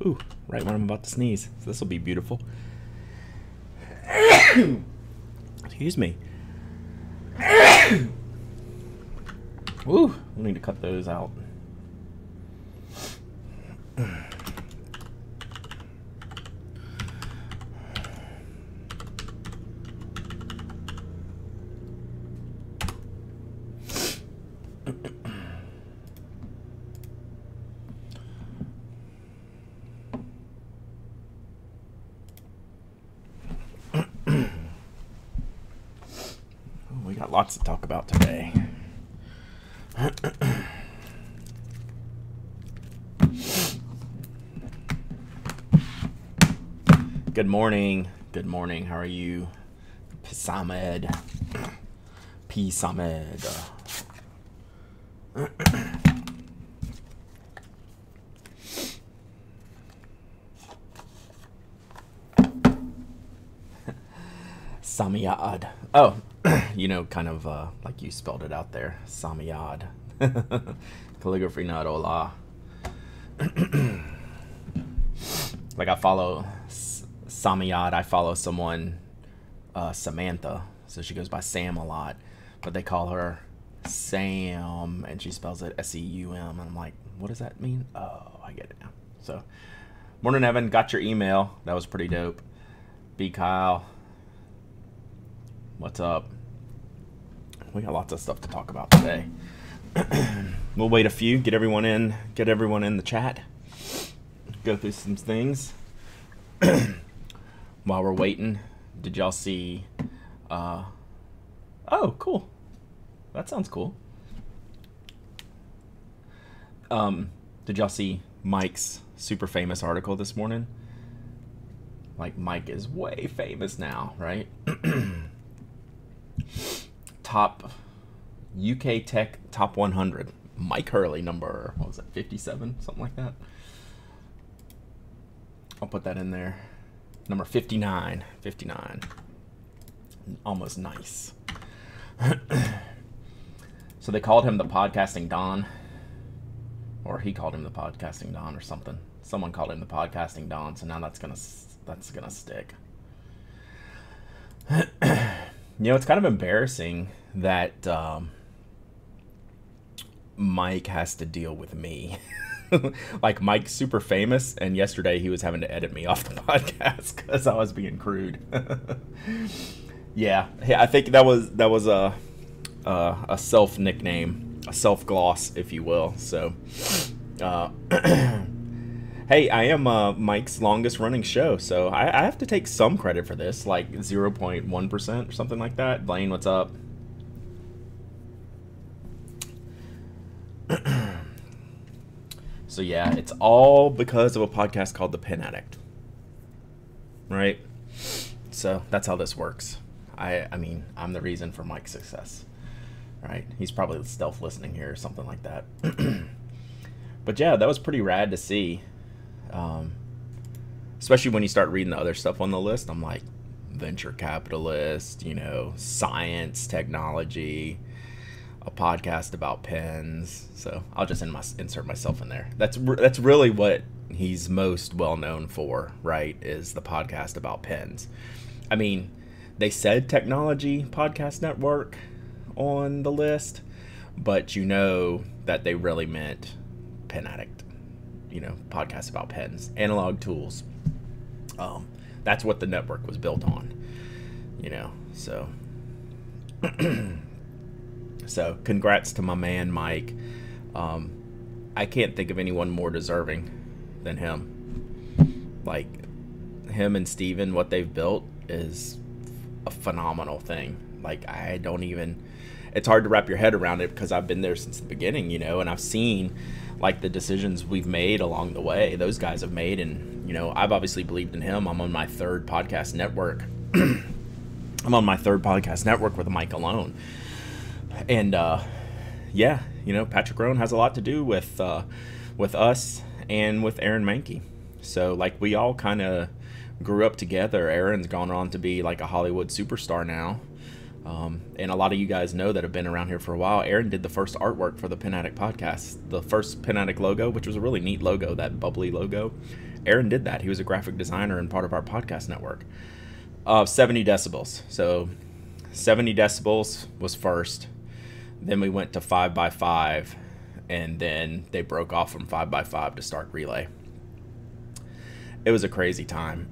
Ooh, right when I'm about to sneeze. So this will be beautiful. Excuse me. Ooh, we'll need to cut those out. We got lots to talk about today. Good morning. Good morning. How are you? Pisamed. Pisamed. Samiyad. Oh, you know, kind of like you spelled it out there. Samiyad. Calligraphy not ola. Like I follow Samiyad. I follow someone, Samantha. So she goes by Sam a lot. But they call her Sam, and she spells it S-E-U-M. And I'm like, what does that mean? Oh, I get it now. So, morning, Evan. Got your email. That was pretty dope. B. Kyle. What's up? We got lots of stuff to talk about today. We'll wait a few, get everyone in the chat. Go through some things. While we're waiting, did y'all see oh, cool. That sounds cool. Did y'all see Mike's super famous article this morning? Like, Mike is way famous now, right? Top UK Tech Top 100. Mike Hurley, number, what was it, 57? Something like that. I'll put that in there. Number 59. 59. Almost nice. So they called him the podcasting Don. Or he called him the podcasting Don or something. Someone called him the podcasting Don, so now that's gonna stick. You know, it's kind of embarrassing that Mike has to deal with me. Like, Mike's super famous, and yesterday he was having to edit me off the podcast because I was being crude. Yeah, I think that was a self nickname, a self gloss, if you will. So, hey, I am Mike's longest running show, so I have to take some credit for this, like 0.1% or something like that. Blaine, what's up? So yeah, it's all because of a podcast called The Pen Addict, right? So that's how this works. I mean, I'm the reason for Mike's success, right? He's probably stealth listening here or something like that. But yeah, that was pretty rad to see. Especially when you start reading the other stuff on the list. I'm like, venture capitalist, you know, science, technology, a podcast about pens. So I'll just insert myself in there. That's really what he's most well known for, right? Is the podcast about pens. I mean, they said technology podcast network on the list, but you know that they really meant Pen Addict. You know, podcasts about pens, analog tools. That's what the network was built on, you know, so. So congrats to my man, Mike. I can't think of anyone more deserving than him. Like, him and Steven, what they've built is a phenomenal thing. Like, it's hard to wrap your head around it because I've been there since the beginning, you know, and I've seen like the decisions we've made along the way, those guys have made. And, you know, I've obviously believed in him. I'm on my third podcast network. I'm on my third podcast network with Mike alone. And, yeah, you know, Patrick Rohn has a lot to do with us and with Aaron Mahnke. So, like, we all kind of grew up together. Aaron's gone on to be like a Hollywood superstar now. And a lot of you guys know that have been around here for a while. Aaron did the first artwork for the Pen Addict podcast, the first Pen Addict logo, which was a really neat logo, that bubbly logo. Aaron did that. He was a graphic designer and part of our podcast network. 70 decibels. So 70 decibels was first. Then we went to 5x5, and then they broke off from 5x5 to start relay. It was a crazy time.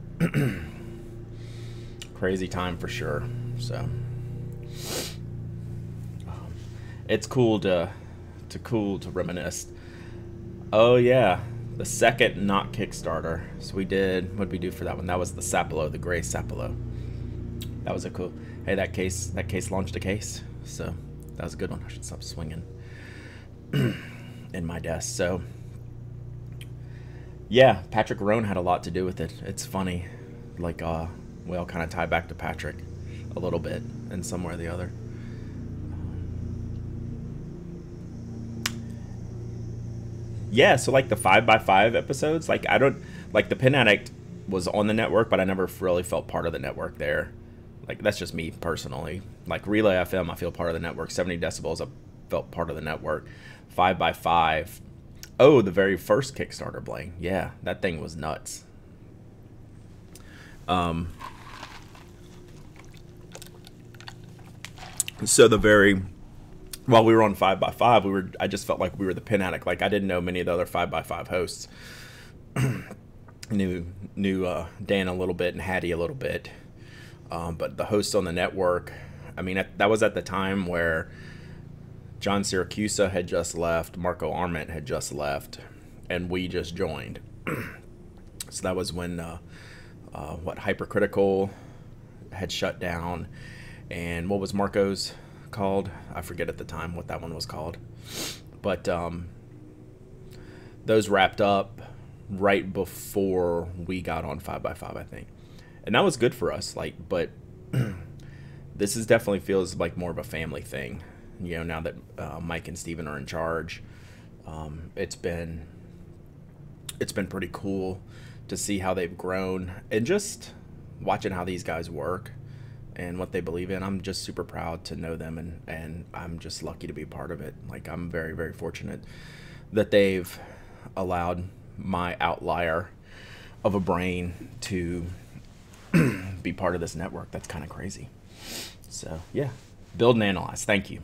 Crazy time for sure. So it's cool to reminisce. Oh yeah, the second not Kickstarter. So we did, what did we do for that one? That was the Sapelo, the gray Sapelo. That was a cool. Hey, that case launched a case. So that was a good one. I should stop swinging in my desk. So yeah, Patrick Roan had a lot to do with it. It's funny, like we all kind of tie back to Patrick a little bit in some way or the other. Yeah, so like the 5x5 episodes, like I don't, like the Pen Addict was on the network, but I never really felt part of the network there. Like that's just me personally. Like Relay FM, I feel part of the network. 70 decibels, I felt part of the network. 5x5, oh, the very first Kickstarter bling. Yeah, that thing was nuts. So while we were on 5x5, I just felt like we were the Pen Addict. Like I didn't know many of the other 5x5 hosts. knew Dan a little bit and Hattie a little bit. But the hosts on the network, I mean, that was at the time where John Siracusa had just left, Marco Arment had just left, and we just joined. So that was when Hypercritical had shut down, and what was Marco's called? I forget at the time what that one was called. But those wrapped up right before we got on 5x5, I think. And that was good for us, like, but this is definitely feels like more of a family thing, you know, now that Mike and Steven are in charge. It's been pretty cool to see how they've grown and just watching how these guys work and what they believe in. I'm just super proud to know them, and I'm just lucky to be part of it. Like, I'm very, very fortunate that they've allowed my outlier of a brain to be part of this network. That's kind of crazy. So yeah, build and analyze. Thank you.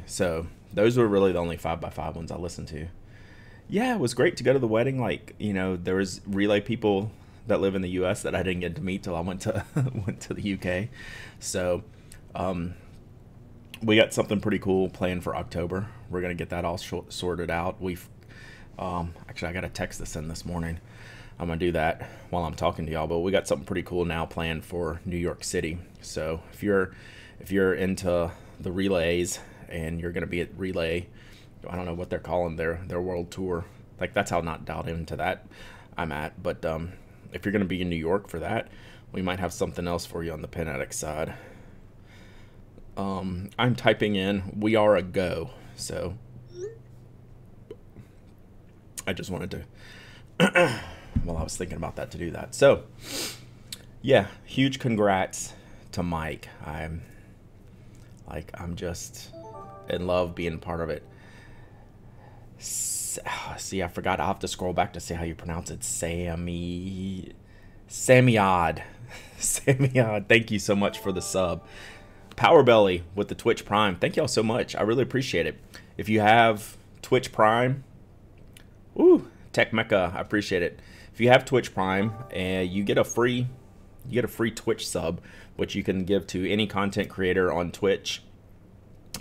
So those were really the only 5x5 ones I listened to. Yeah, it was great to go to the wedding. Like, you know, there was relay people that live in the U.S. that I didn't get to meet till I went to the U.K. So we got something pretty cool planned for October. We're gonna get that all sorted out. We've actually, I got a text to send this morning. I'm gonna do that while I'm talking to y'all, but we got something pretty cool now planned for New York City. So if you're into the relays and you're gonna be at Relay, I don't know what they're calling their world tour. Like, that's how not dialed into that I'm at. But if you're gonna be in New York for that, we might have something else for you on the Pen Addict side. I'm typing in "we are a go," so I just wanted to well, I was thinking about that to do that. So yeah, huge congrats to Mike. I'm just in love being part of it. See, I forgot. I'll have to scroll back to see how you pronounce it. Samyad. Samyad. Thank you so much for the sub. Powerbelly with the Twitch Prime. Thank y'all so much. I really appreciate it. If you have Twitch Prime, Tech Mecca, I appreciate it. If you have Twitch Prime, you get a free Twitch sub, which you can give to any content creator on Twitch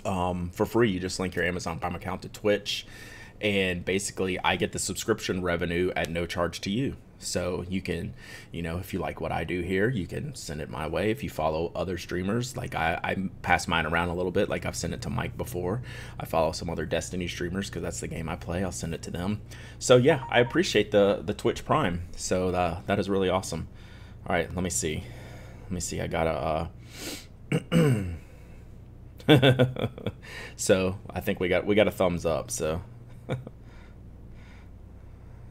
for free. You just link your Amazon Prime account to Twitch, and basically I get the subscription revenue at no charge to you. So you can, you know, if you like what I do here, you can send it my way. If you follow other streamers, like I pass mine around a little bit, like I've sent it to Mike before. I follow some other Destiny streamers because that's the game I play. I'll send it to them. So yeah, I appreciate the Twitch Prime. So that is really awesome. All right, let me see. I got so I think we got a thumbs up. So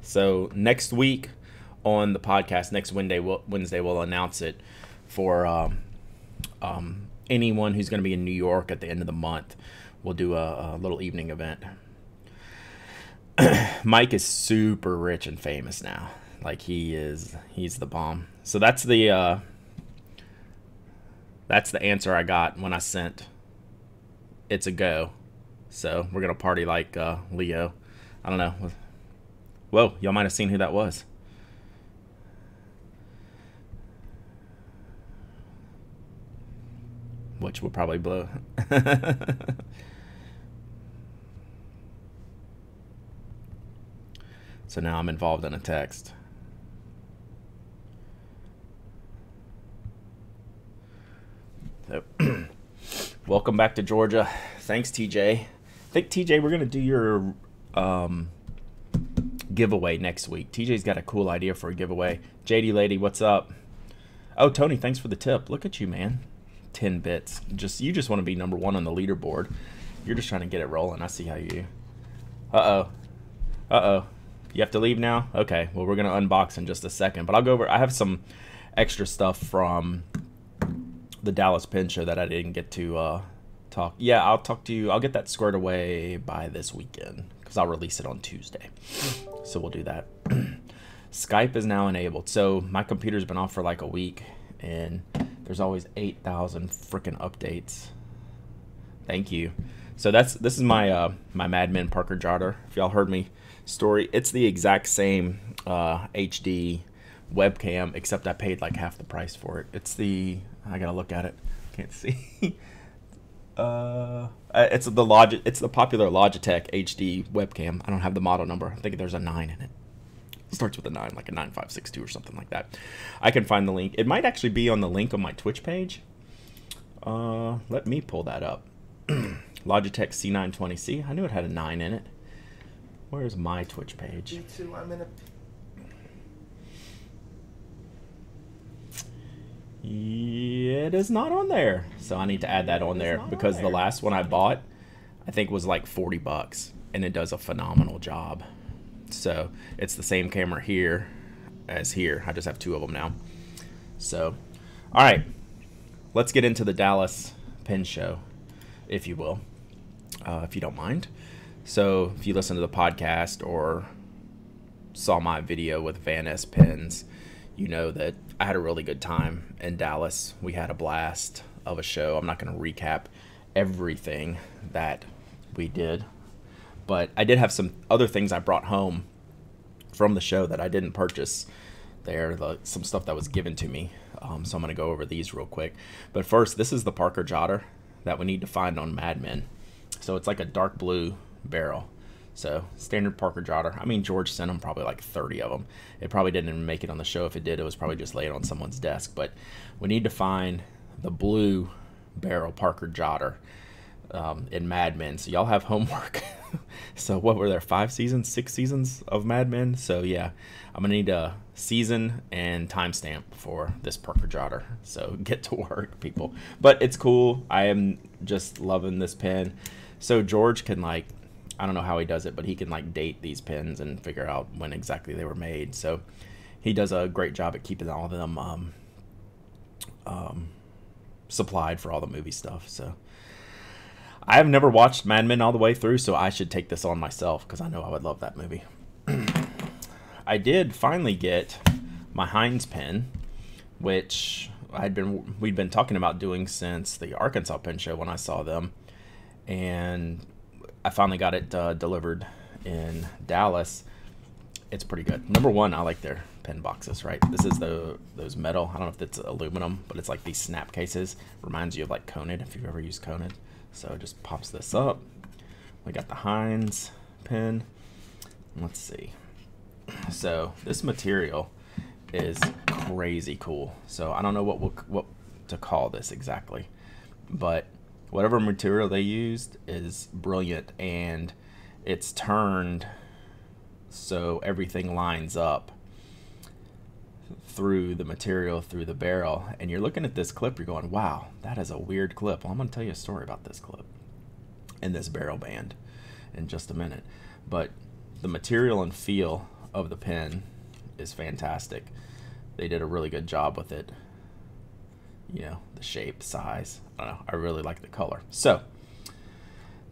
so next week on the podcast, next Wednesday we'll announce it for anyone who's going to be in New York at the end of the month. We'll do a little evening event. Mike is super rich and famous now. Like he's the bomb. So that's the answer I got when I sent it's a go. So we're gonna party like Leo. I don't know. Whoa, y'all might have seen who that was. Which will probably blow. So now I'm involved in a text. So, welcome back to Georgia. Thanks, TJ. I think, TJ, we're going to do your giveaway next week. TJ's got a cool idea for a giveaway. JD Lady, what's up? Oh, Tony, thanks for the tip. Look at you, man. 10 bits. You just want to be number one on the leaderboard. You're just trying to get it rolling. I see how you do. Uh-oh. Uh-oh. You have to leave now? Okay, well, we're going to unbox in just a second. But I'll go over. I have some extra stuff from the Dallas Pen Show that I didn't get to talk. Yeah, I'll talk to you. I'll get that squared away by this weekend because I'll release it on Tuesday. So we'll do that. Skype is now enabled. So my computer's been off for like a week, and there's always 8,000 freaking updates. Thank you. So this is my my Mad Men Parker Jotter. If y'all heard me story, it's the exact same HD webcam, except I paid like half the price for it. It's the, I gotta look at it, can't see. It's the popular Logitech HD webcam. I don't have the model number. I think there's a 9 in it. It starts with a 9, like a 9562 or something like that. I can find the link. It might actually be on the link on my Twitch page. Let me pull that up. Logitech C920C. I knew it had a 9 in it. Where's my Twitch page? Me too. I'm in a... It is not on there. So I need to add that on there because the last one I bought, I think, was like 40 bucks, and it does a phenomenal job. So it's the same camera here as here. I just have 2 of them now. So, all right, let's get into the Dallas Pen Show, if you will, if you don't mind. So if you listen to the podcast or saw my video with Van S pens, you know that I had a really good time in Dallas. We had a blast of a show. I'm not going to recap everything that we did, but I did have some other things I brought home from the show that I didn't purchase there, some stuff that was given to me. So I'm going to go over these real quick. But first, this is the Parker Jotter that we need to find on Mad Men. So it's like a dark blue barrel. So standard Parker Jotter. I mean, George sent them probably like 30 of them. It probably didn't even make it on the show. If it did, it was probably just laying on someone's desk. But we need to find the blue barrel Parker Jotter in Mad Men. So y'all have homework. So what were there, 5 seasons, 6 seasons of Mad Men? So yeah, I'm gonna need a season and timestamp for this Parker Jotter. So get to work, people. But it's cool. I am just loving this pen. So George can, like, I don't know how he does it, but he can like date these pens and figure out when exactly they were made. So he does a great job at keeping all of them supplied for all the movie stuff. So I have never watched Mad Men all the way through, so I should take this on myself because I know I would love that movie. I did finally get my Heinz pen, which we'd been talking about doing since the Arkansas Pen Show when I saw them, and I finally got it delivered in Dallas. It's pretty good. Number one, I like their pen boxes, right? This is those metal. I don't know if it's aluminum, but it's like these snap cases. Reminds you of like Conid, if you've ever used Conid. So it just pops this up. We got the Heinz pen. Let's see. So this material is crazy cool. So I don't know what to call this exactly, but whatever material they used is brilliant, and it's turned so everything lines up through the material, through the barrel. And you're looking at this clip, you're going, wow, that is a weird clip. Well, I'm going to tell you a story about this clip and this barrel band in just a minute. But the material and feel of the pen is fantastic. They did a really good job with it. You know, the shape, size, I don't know, I really like the color. So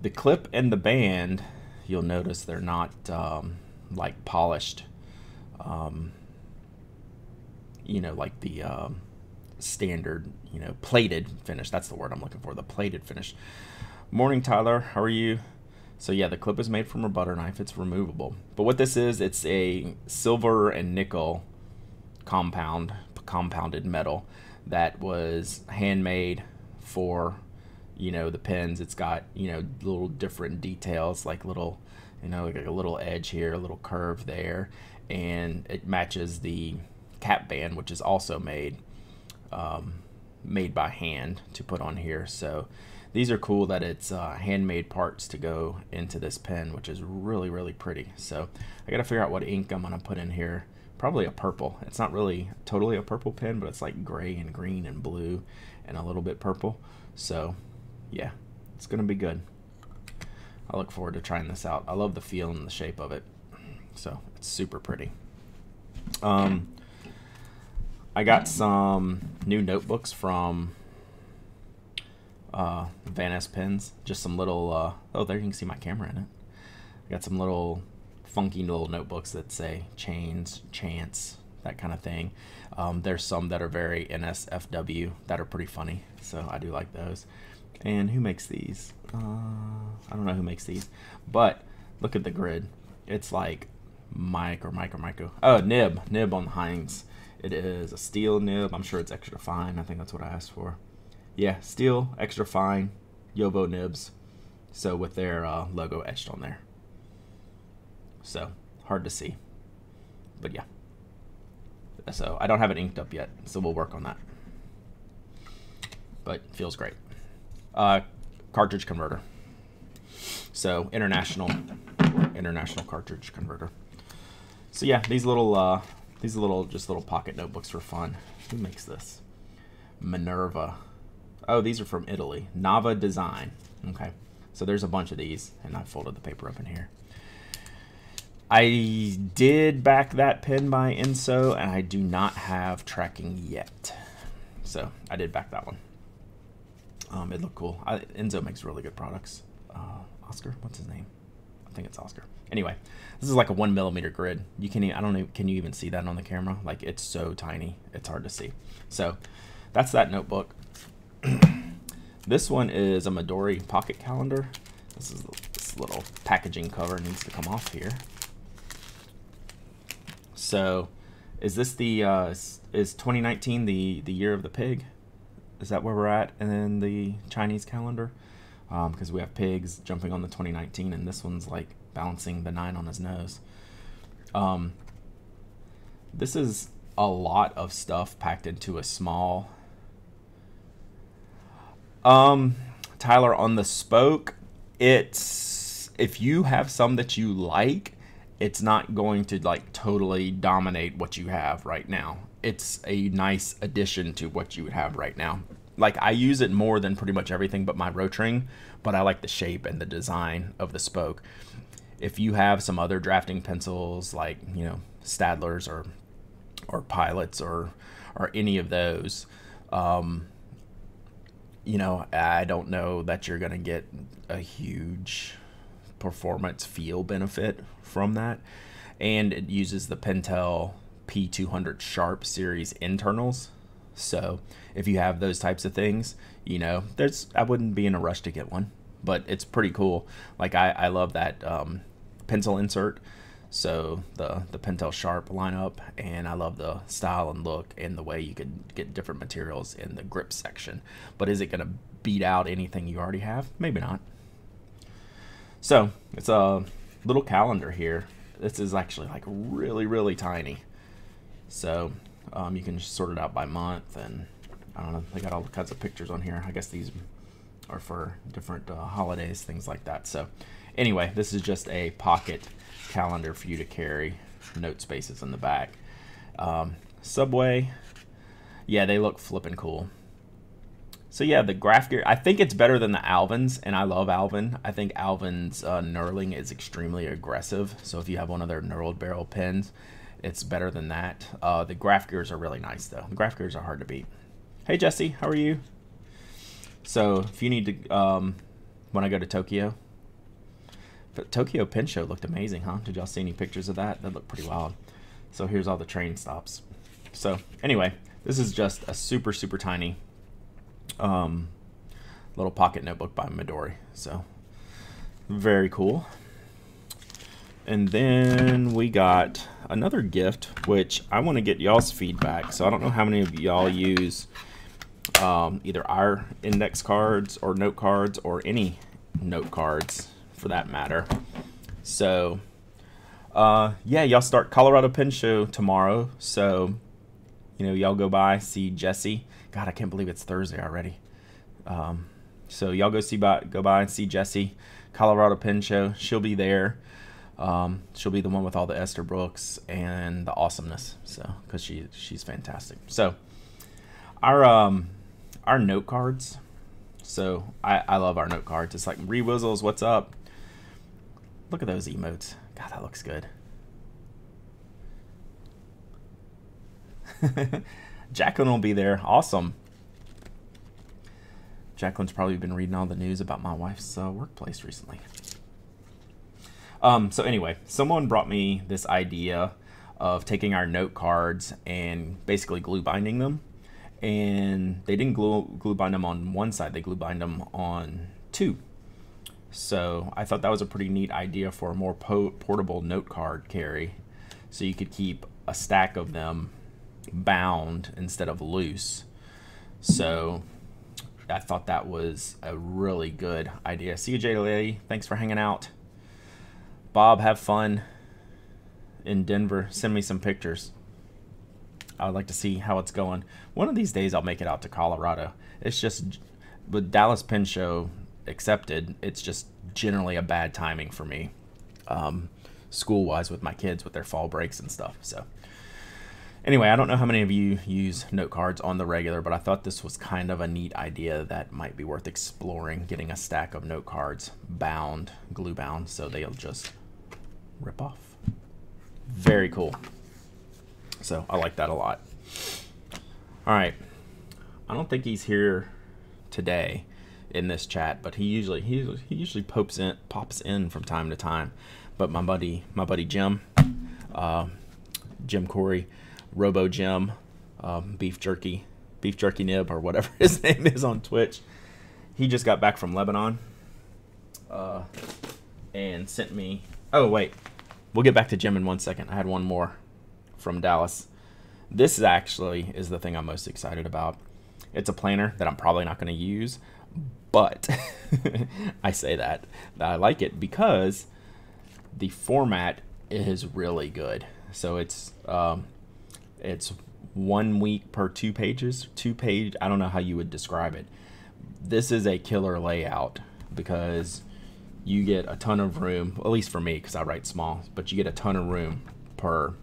the clip and the band, you'll notice they're not like polished you know, like the standard, you know, plated finish. That's the word I'm looking for, the plated finish. Morning, Tyler. How are you? So yeah, the clip is made from a butter knife. It's removable. But what this is, it's a silver and nickel compounded metal that was handmade for, you know, the pens. It's got, you know, little different details, like little, you know, like a little edge here, a little curve there, and it matches the cap band, which is also made by hand to put on here. So these are cool that it's handmade parts to go into this pen, which is really, really pretty. So I gotta figure out what ink I'm gonna put in here. Probably a purple. It's not really totally a purple pen, but it's like gray and green and blue and a little bit purple. So yeah, it's gonna be good. I look forward to trying this out. I love the feel and the shape of it. So it's super pretty. I got some new notebooks from Lebanese pens. Just some little, oh, there you can see my camera in it. I got some little funky little notebooks that say chains, chance, that kind of thing. There's some that are very NSFW that are pretty funny, so I do like those. And who makes these? I don't know who makes these, but look at the grid. It's like Mike. Oh, nib on the Heinz. It is a steel nib. I'm sure it's extra fine. I think that's what I asked for. Yeah, steel, extra fine, Yobo nibs. So with their logo etched on there. So hard to see, but yeah. So I don't have it inked up yet, so we'll work on that. But feels great. Cartridge converter. So international cartridge converter. So yeah, these little just little pocket notebooks for fun. Who makes this? Minerva. Oh, these are from Italy. Nava Design. Okay, so there's a bunch of these, and I folded the paper up in here. I did back that pen by Enso, and I do not have tracking yet. So I did back that one. It looked cool. Enzo makes really good products. Oscar, what's his name? I think it's Oscar. Anyway, this is like a 1mm grid. You can, I don't know, can you even see that on the camera? Like, it's so tiny, it's hard to see. So that's that notebook. This one is a Midori pocket calendar. This little packaging cover needs to come off here. So is this the is 2019 the year of the pig? Is that where we're at? And then the Chinese calendar, because we have pigs jumping on the 2019, and this one's like balancing the 9 on his nose. This is a lot of stuff packed into a small. Tyler, on the spoke, it's, if you have some that you like, it's not going to like totally dominate what you have right now. It's a nice addition to what you would have right now. Like, I use it more than pretty much everything but my Rotring, but I like the shape and the design of the spoke. If you have some other drafting pencils, like, you know, Stadlers or Pilots or any of those, you know, I don't know that you're gonna get a huge performance feel benefit from that. And it uses the Pentel P200 Sharp series internals. So if you have those types of things, you know, I wouldn't be in a rush to get one, but it's pretty cool. Like, I love that pencil insert. So the Pentel Sharp lineup, and I love the style and look and the way you could get different materials in the grip section. But is it going to beat out anything you already have? Maybe not. So it's a little calendar here. This is actually like really, really tiny. So you can just sort it out by month, and I don't know, they got all kinds of pictures on here. I guess these are for different holidays, things like that. So anyway, this is just a pocket calendar for you to carry note spaces in the back. Subway, yeah, they look flippin' cool. So yeah, the graph gear, I think it's better than the Alvin's, and I love Alvin. I think Alvin's knurling is extremely aggressive. So if you have one of their knurled barrel pens, it's better than that. The graph gears are really nice though. The graph gears are hard to beat. Hey Jesse, how are you? So if you need to, when I go to Tokyo, but Tokyo Pen Show looked amazing, huh? Did y'all see any pictures of that? That looked pretty wild. So here's all the train stops. So anyway, this is just a super, super tiny little pocket notebook by Midori. So very cool. And then we got another gift, which I want to get y'all's feedback. So I don't know how many of y'all use either our index cards or note cards, or any note cards for that matter. So yeah, y'all start Colorado Pen Show tomorrow. So, you know, y'all go by, see Jessie. God, I can't believe it's Thursday already. So y'all go by and see Jessie, Colorado Pen Show. She'll be there. She'll be the one with all the Esther books and the awesomeness. So, because she's fantastic. So, our note cards. So I love our note cards. It's like Rewizzles, what's up? Look at those emotes. God, that looks good. Jacqueline will be there. Awesome. Jacqueline's probably been reading all the news about my wife's workplace recently. So anyway, someone brought me this idea of taking our note cards and basically glue binding them. And they didn't glue bind them on one side, they glue bind them on two. So I thought that was a pretty neat idea for a more portable note card carry. So you could keep a stack of them bound instead of loose. So I thought that was a really good idea. See you, Jay Lady. Thanks for hanging out. Bob, have fun in Denver. Send me some pictures. I would like to see how it's going. One of these days I'll make it out to Colorado. It's just, with Dallas Pen Show accepted, it's just generally a bad timing for me, school-wise, with my kids with their fall breaks and stuff. So anyway, I don't know how many of you use note cards on the regular, but I thought this was kind of a neat idea that might be worth exploring, getting a stack of note cards bound, glue bound, so they'll just rip off. Very cool. So I like that a lot. All right, I don't think he's here today in this chat, but he usually pops in from time to time. But my buddy Jim, Jim Corey, Robo Jim, Beef Jerky Nib, or whatever his name is on Twitch, he just got back from Lebanon and sent me. Oh wait, we'll get back to Jim in 1 second. I had one more from Dallas. This actually is the thing I'm most excited about. It's a planner that I'm probably not going to use, but I say that I like it because the format is really good. So it's 1 week per 2 pages. 2-page, I don't know how you would describe it. This is a killer layout because you get a ton of room, at least for me because I write small, but you get a ton of room per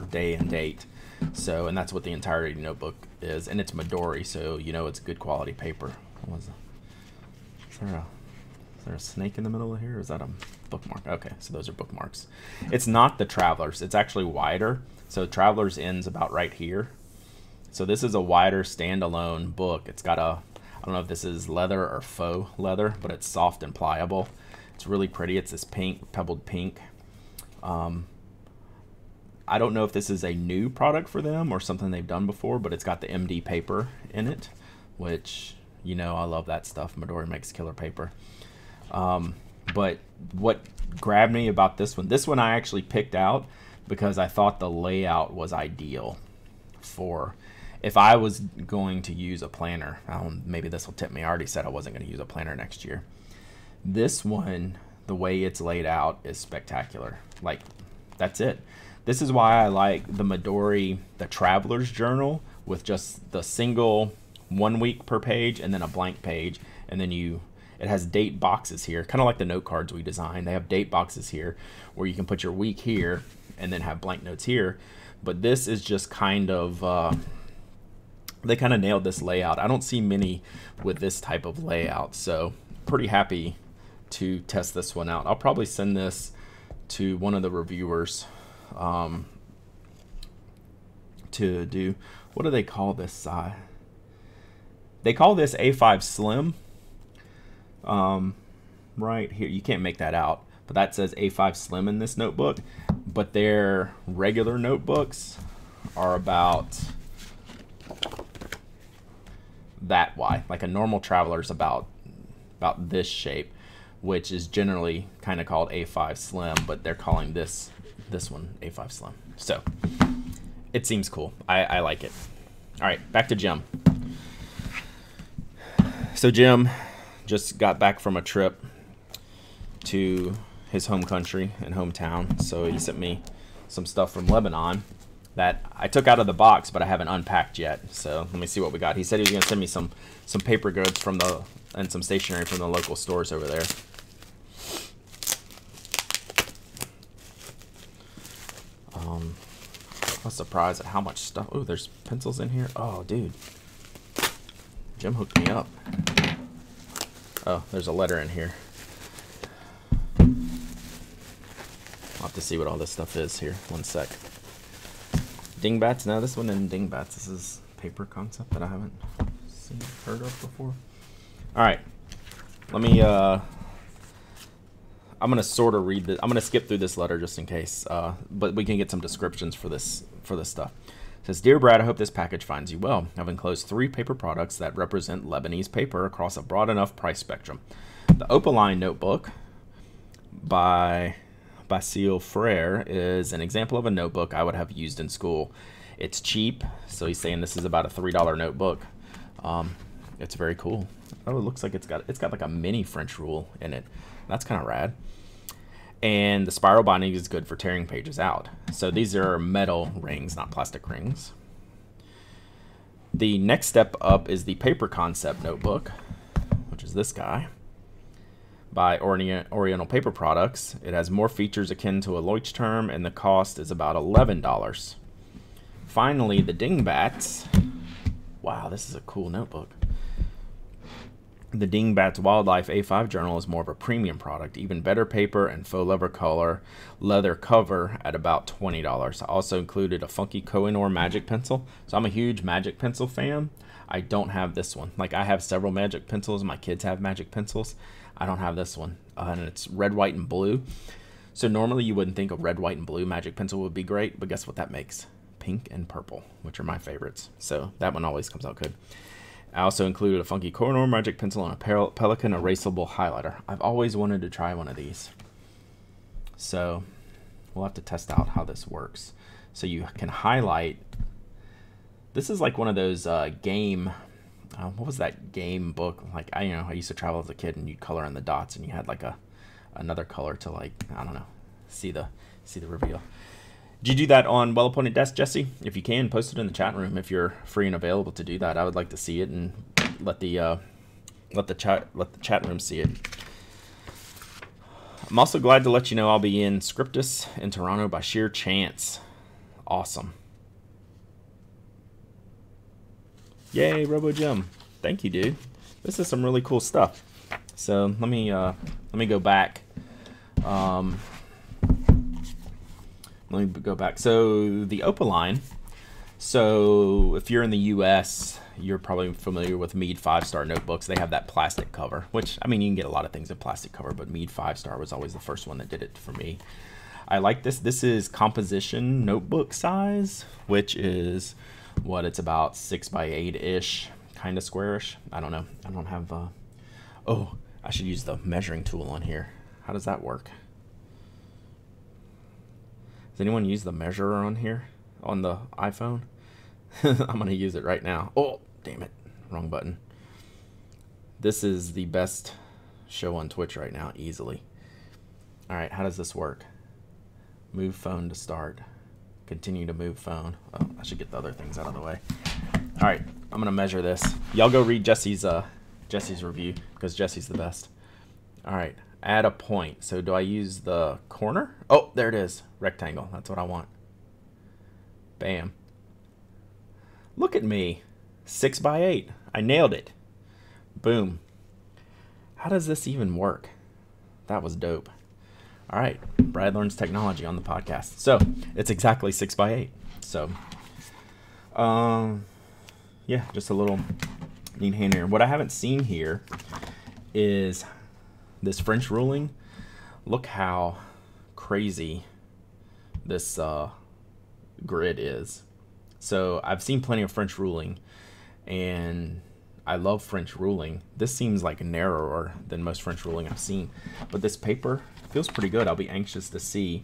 day and date. So, and that's what the entirety notebook is, and it's Midori, so you know it's good quality paper. Is there a snake in the middle of here, or is that a bookmark? Okay, so those are bookmarks. It's not the Travelers. It's actually wider. So Travelers ends about right here. So this is a wider standalone book. It's got a, I don't know if this is leather or faux leather, but it's soft and pliable. It's really pretty. It's this pink, pebbled pink. I don't know if this is a new product for them or something they've done before, but it's got the MD paper in it, which, you know, I love that stuff. Midori makes killer paper. But what grabbed me about this one I actually picked out because I thought the layout was ideal for if I was going to use a planner. Maybe this will tip me. I already said I wasn't going to use a planner next year. This one, the way it's laid out is spectacular. Like, that's it. This is why I like the Midori, the Traveler's Journal, with just the single 1 week per page and then a blank page. And then it has date boxes here, kind of like the note cards we designed. They have date boxes here where you can put your week here and then have blank notes here. But this is just kind of, they kind of nailed this layout. I don't see many with this type of layout. So pretty happy to test this one out. I'll probably send this to one of the reviewers to do, what do they call this size? They call this A5 Slim. Right here, you can't make that out, but that says A5 Slim in this notebook, but their regular notebooks are about that wide. Like a normal traveler is about this shape, which is generally kind of called A5 Slim, but they're calling this one A5 Slim. So it seems cool. I like it. All right, back to Jim. So Jim just got back from a trip to his home country and hometown. So he sent me some stuff from Lebanon that I took out of the box, but I haven't unpacked yet. So let me see what we got. He said he was going to send me some paper goods and some stationery from the local stores over there. I was surprised at how much stuff. Oh, there's pencils in here. Oh, dude. Jim hooked me up. Oh, there's a letter in here. I'll have to see what all this stuff is here. One sec. Dingbats? No, this one isn't Dingbats. This is paper concept that I haven't heard of before. All right. Let me, I'm going to sort of read this. I'm going to skip through this letter just in case, but we can get some descriptions for this stuff. It says, Dear Brad, I hope this package finds you well. I've enclosed 3 paper products that represent Lebanese paper across a broad enough price spectrum. The Opaline notebook by Basile Frere is an example of a notebook I would have used in school. It's cheap, so he's saying this is about a $3 notebook. It's very cool. Oh, it looks like it's got like a mini French rule in it. That's kind of rad. And the spiral binding is good for tearing pages out. So these are metal rings, not plastic rings. The next step up is the Paper Concept notebook, which is this guy, by Oriental Paper Products. It has more features akin to a Leuchtturm, and the cost is about $11. Finally, the Dingbats. Wow, this is a cool notebook. The Dingbats Wildlife A5 Journal is more of a premium product, even better paper and faux leather cover at about $20. I also included a funky Koh-i-Noor magic pencil. So I'm a huge magic pencil fan. I don't have this one. Like, I have several magic pencils. My kids have magic pencils. I don't have this one. And it's red, white, and blue. So normally you wouldn't think a red, white, and blue magic pencil would be great, but guess what that makes? Pink and purple, which are my favorites. So that one always comes out good. I also included a funky Koh-i-Noor magic pencil and a Pelikan erasable highlighter. I've always wanted to try one of these. So we'll have to test out how this works. So you can highlight. This is like one of those game, what was that game book? Like, I used to travel as a kid and you'd color in the dots and you had like another color to, like, I don't know, see the reveal. Did you do that on Well Appointed Desk, Jesse? If you can, post it in the chat room if you're free and available to do that. I would like to see it and let the chat room see it. I'm also glad to let you know I'll be in Scriptus in Toronto by sheer chance. Awesome. Yay, Robo Jim. Thank you, dude. This is some really cool stuff. So let me go back. Let me go back. So the Opaline. So if you're in the U.S., you're probably familiar with Mead 5-star notebooks. They have that plastic cover, which, I mean, you can get a lot of things in plastic cover, but Mead 5-star was always the first one that did it for me. I like this. This is composition notebook size, which is what, it's about 6 by 8-ish, kind of squarish. I don't know. I don't have, oh, I should use the measuring tool on here. How does that work? Does anyone use the measurer on here on the iPhone? I'm going to use it right now. Oh, damn it. Wrong button. This is the best show on Twitch right now, easily. All right, how does this work? Move phone to start. Continue to move phone. Oh, I should get the other things out of the way. All right, I'm going to measure this. Y'all go read Jesse's review because Jesse's the best. All right. Add a point. So do I use the corner? Oh, there it is. Rectangle. That's what I want. Bam. Look at me. 6 by 8. I nailed it. Boom. How does this even work? That was dope. All right. Brad learns technology on the podcast. So it's exactly 6 by 8. So, yeah, just a little neat hand here. What I haven't seen here is this French ruling. Look how crazy this grid is. So I've seen plenty of French ruling, and I love French ruling. This seems like narrower than most French ruling I've seen, but this paper feels pretty good. I'll be anxious to see.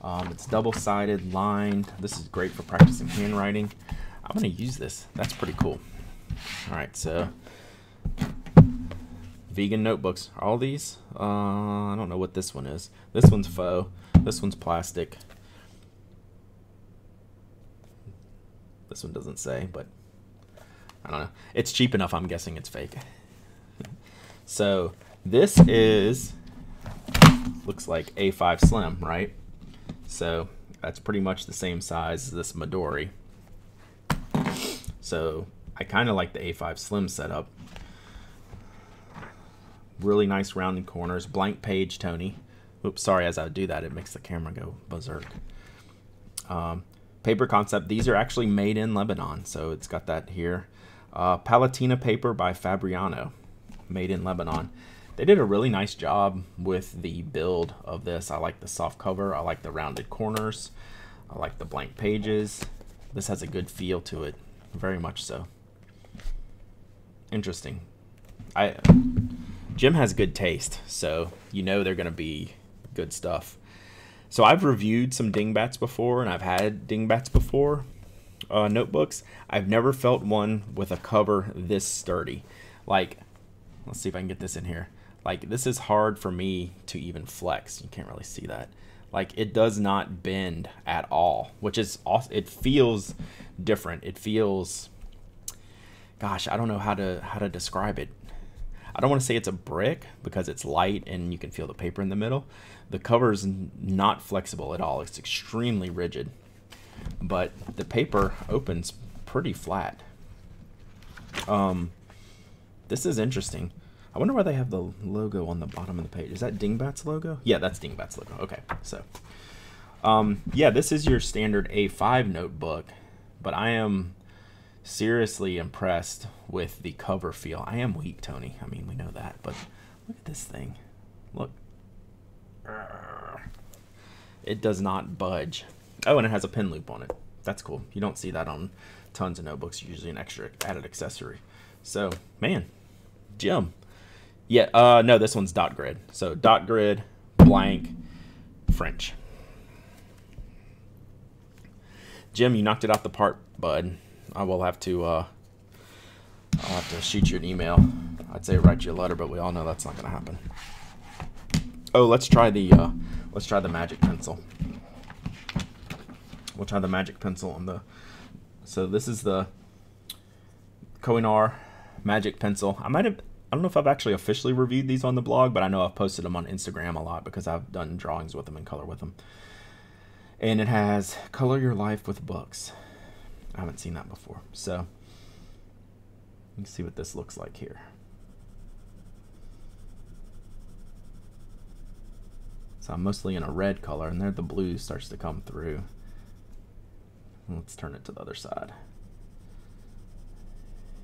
It's double-sided, lined. This is great for practicing handwriting. I'm gonna use this. That's pretty cool. All right, so vegan notebooks. All these? I don't know what this one is. This one's faux. This one's plastic. This one doesn't say, but I don't know. It's cheap enough, I'm guessing it's fake. So this is, looks like A5 Slim, right? So that's pretty much the same size as this Midori. So I kind of like the A5 Slim setup. Really nice rounded corners. Blank page, Tony. Oops, sorry, as I do that, it makes the camera go berserk. Paper concept. These are actually made in Lebanon, so it's got that here. Palatina paper by Fabriano, made in Lebanon. They did a really nice job with the build of this. I like the soft cover. I like the rounded corners. I like the blank pages. This has a good feel to it, very much so. Interesting. Jim has good taste, so you know they're gonna be good stuff. So I've reviewed some dingbats before, and I've had dingbats before, notebooks. I've never felt one with a cover this sturdy. Like, let's see if I can get this in here. Like, this is hard for me to even flex. You can't really see that. Like, it does not bend at all, which is awesome. It feels different. It feels, gosh, I don't know how to describe it. I don't want to say it's a brick because it's light and you can feel the paper in the middle. The cover is not flexible at all. It's extremely rigid, but the paper opens pretty flat. This is interesting. I wonder why they have the logo on the bottom of the page. Is that Dingbat's logo? Yeah, that's Dingbat's logo. Okay, so yeah, this is your standard A5 notebook, but I am seriously impressed with the cover feel. I am weak, Tony. I mean, we know that, but look at this thing. Look. It does not budge. Oh, and it has a pin loop on it. That's cool. You don't see that on tons of notebooks. Usually an extra added accessory. So, man, Jim. Yeah, no, this one's dot grid. So, dot grid, blank, French. Jim, you knocked it out the park, bud. I will have to, I'll have to shoot you an email. I'd say write you a letter, but we all know that's not going to happen. Oh, let's try the magic pencil. We'll try the magic pencil on the. So this is the Koh-i-Noor magic pencil. I don't know if I've actually officially reviewed these on the blog, but I know I've posted them on Instagram a lot because I've done drawings with them and color with them. And it has color your life with books. I haven't seen that before. So you can see what this looks like here. So I'm mostly in a red color, and there the blue starts to come through. Let's turn it to the other side.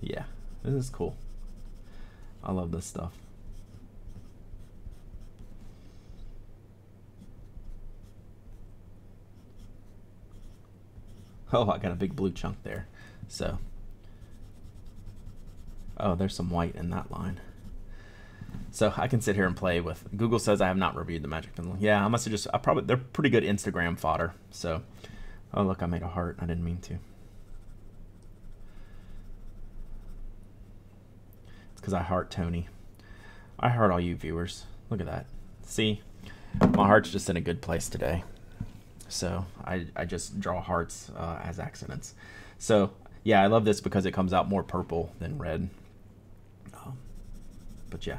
Yeah, this is cool. I love this stuff. Oh, I got a big blue chunk there. So, oh, there's some white in that line. So I can sit here and play with. Google says I have not reviewed the magic pencil. Yeah, I must have just. They're pretty good Instagram fodder. So, oh look, I made a heart. I didn't mean to. It's because I heart Tony. I heart all you viewers. Look at that. See, my heart's just in a good place today. So I just draw hearts as accidents. So yeah, I love this because it comes out more purple than red. But yeah.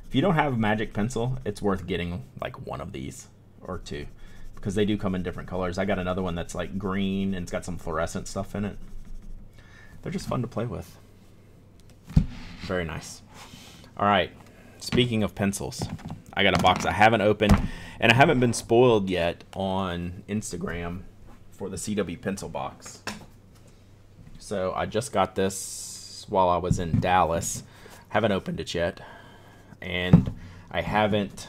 If you don't have a magic pencil, it's worth getting like one of these or two because they do come in different colors. I got another one that's like green and it's got some fluorescent stuff in it. They're just fun to play with. Very nice. All right, speaking of pencils, I got a box I haven't opened and I haven't been spoiled yet on Instagram for the CW pencil box. So I just got this while I was in Dallas. Haven't opened it yet. And I haven't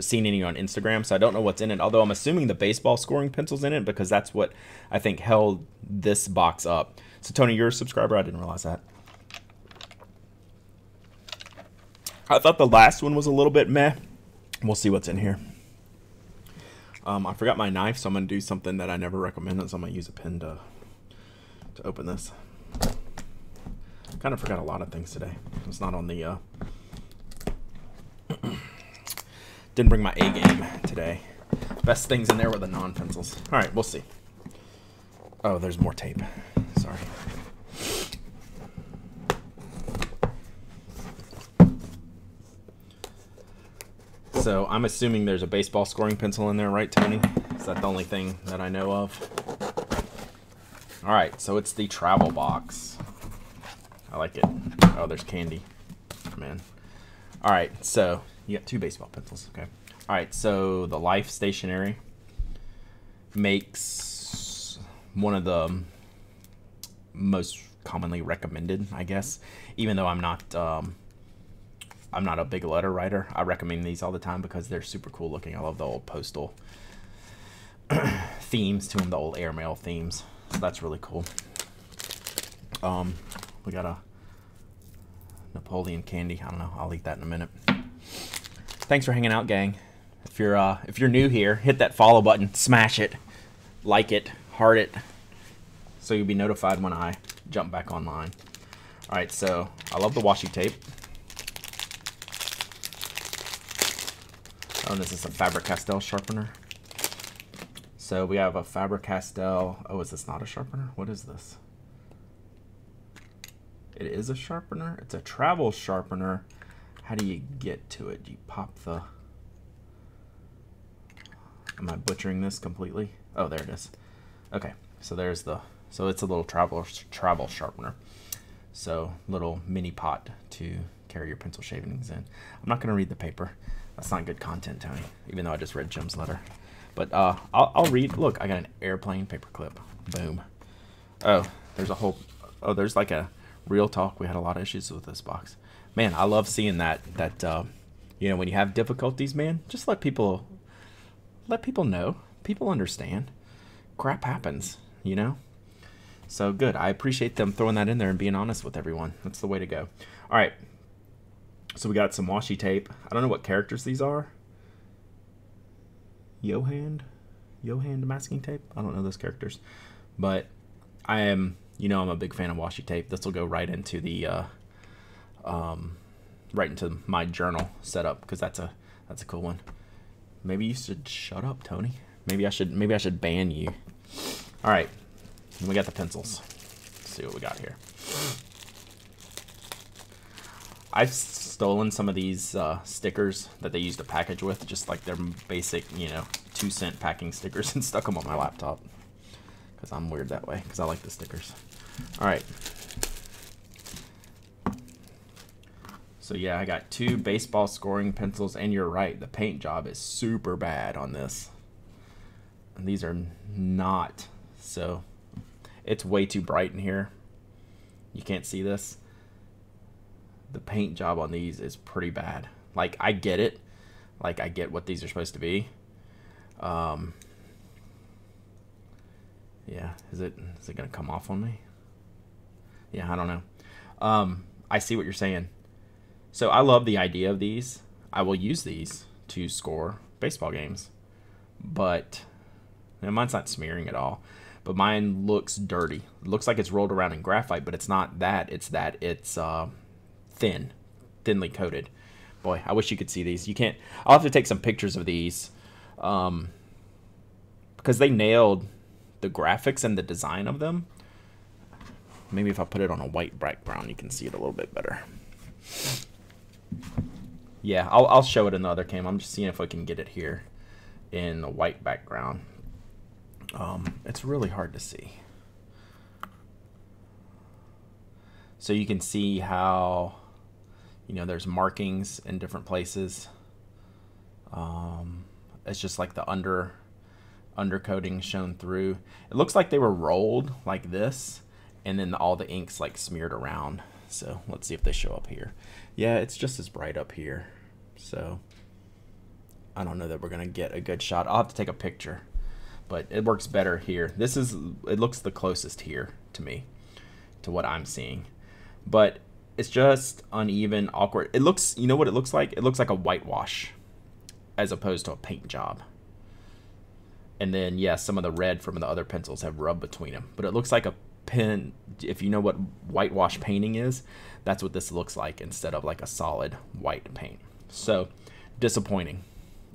seen any on Instagram, so I don't know what's in it. Although I'm assuming the baseball scoring pencil's in it because that's what I think held this box up. So Tony, you're a subscriber. I didn't realize that. I thought the last one was a little bit meh. We'll see what's in here. I forgot my knife, so I'm gonna do something that I never recommend. So I'm gonna use a pen to open this. Kind of forgot a lot of things today. It's not on the. Didn't bring my A game today. Best things in there were the non-pencils. All right, we'll see. Oh, there's more tape. Sorry. So I'm assuming there's a baseball scoring pencil in there, right, Tony? Is that the only thing that I know of? All right, so it's the travel box. I like it. Oh, there's candy. Man. All right, so you got 2 baseball pencils. Okay. All right, so the Life Stationery makes one of the most commonly recommended, I guess. Even though I'm not a big letter writer, I recommend these all the time because they're super cool looking. I love the old postal themes to them, the old airmail themes. So that's really cool. We got a Napoleon candy. I don't know. I'll eat that in a minute. Thanks for hanging out, gang. If you're new here, hit that follow button, smash it, like it, heart it, so you'll be notified when I jump back online. All right, so I love the washi tape. Oh, and this is a Faber-Castell sharpener. So we have a Faber-Castell. Oh, is this not a sharpener? What is this? It is a sharpener. It's a travel sharpener. How do you get to it? Do you pop the... Am I butchering this completely? Oh, there it is. Okay, so there's the... So it's a little travel sharpener. So little mini pot to carry your pencil shavings in. I'm not going to read the paper. That's not good content, Tony, even though I just read Jim's letter. But I'll read. Look, I got an airplane paper clip. Boom. Oh, there's a whole... Oh, there's like a real talk. We had a lot of issues with this box. Man, I love seeing that you know, when you have difficulties, man, just let people know. People understand. Crap happens, you know? So good. I appreciate them throwing that in there and being honest with everyone. That's the way to go. All right. So we got some washi tape. I don't know what characters these are. Yohand masking tape. I don't know those characters. But I am, you know, I'm a big fan of washi tape. This will go right into the right into my journal setup because that's a cool one. Maybe you should shut up, Tony. Maybe I should ban you. All right, and we got the pencils. Let's see what we got here. I've stolen some of these stickers that they used to package with, just like their basic, you know, 2-cent packing stickers, and stuck them on my laptop because I'm weird that way because I like the stickers. All right. So yeah, I got 2 baseball scoring pencils, and you're right, the paint job is super bad on this. And these are not, so it's way too bright in here. You can't see this. The paint job on these is pretty bad. Like, I get it. Like, I get what these are supposed to be. Yeah, is it gonna come off on me? Yeah, I don't know. I see what you're saying. So I love the idea of these. I will use these to score baseball games. But and mine's not smearing at all. But mine looks dirty. It looks like it's rolled around in graphite, but it's not that. It's that it's thinly coated. Boy, I wish you could see these. You can't. I'll have to take some pictures of these because they nailed the graphics and the design of them. Maybe if I put it on a white background, you can see it a little bit better. Yeah, I'll show it in the other cam. I'm just seeing if I can get it here in a white background. It's really hard to see. So you can see how, you know, there's markings in different places. It's just like the undercoating shown through. It looks like they were rolled like this, and then all the ink's like smeared around. So let's see if they show up here. Yeah, it's just as bright up here. So I don't know that we're going to get a good shot. I'll have to take a picture, but it works better here. It looks the closest here to me, to what I'm seeing. But it's just uneven, awkward. It looks, you know what it looks like? It looks like a whitewash as opposed to a paint job. And then, yes, some of the red from the other pencils have rubbed between them. But it looks like a pen. If you know what whitewash painting is, that's what this looks like instead of like a solid white paint. So, disappointing.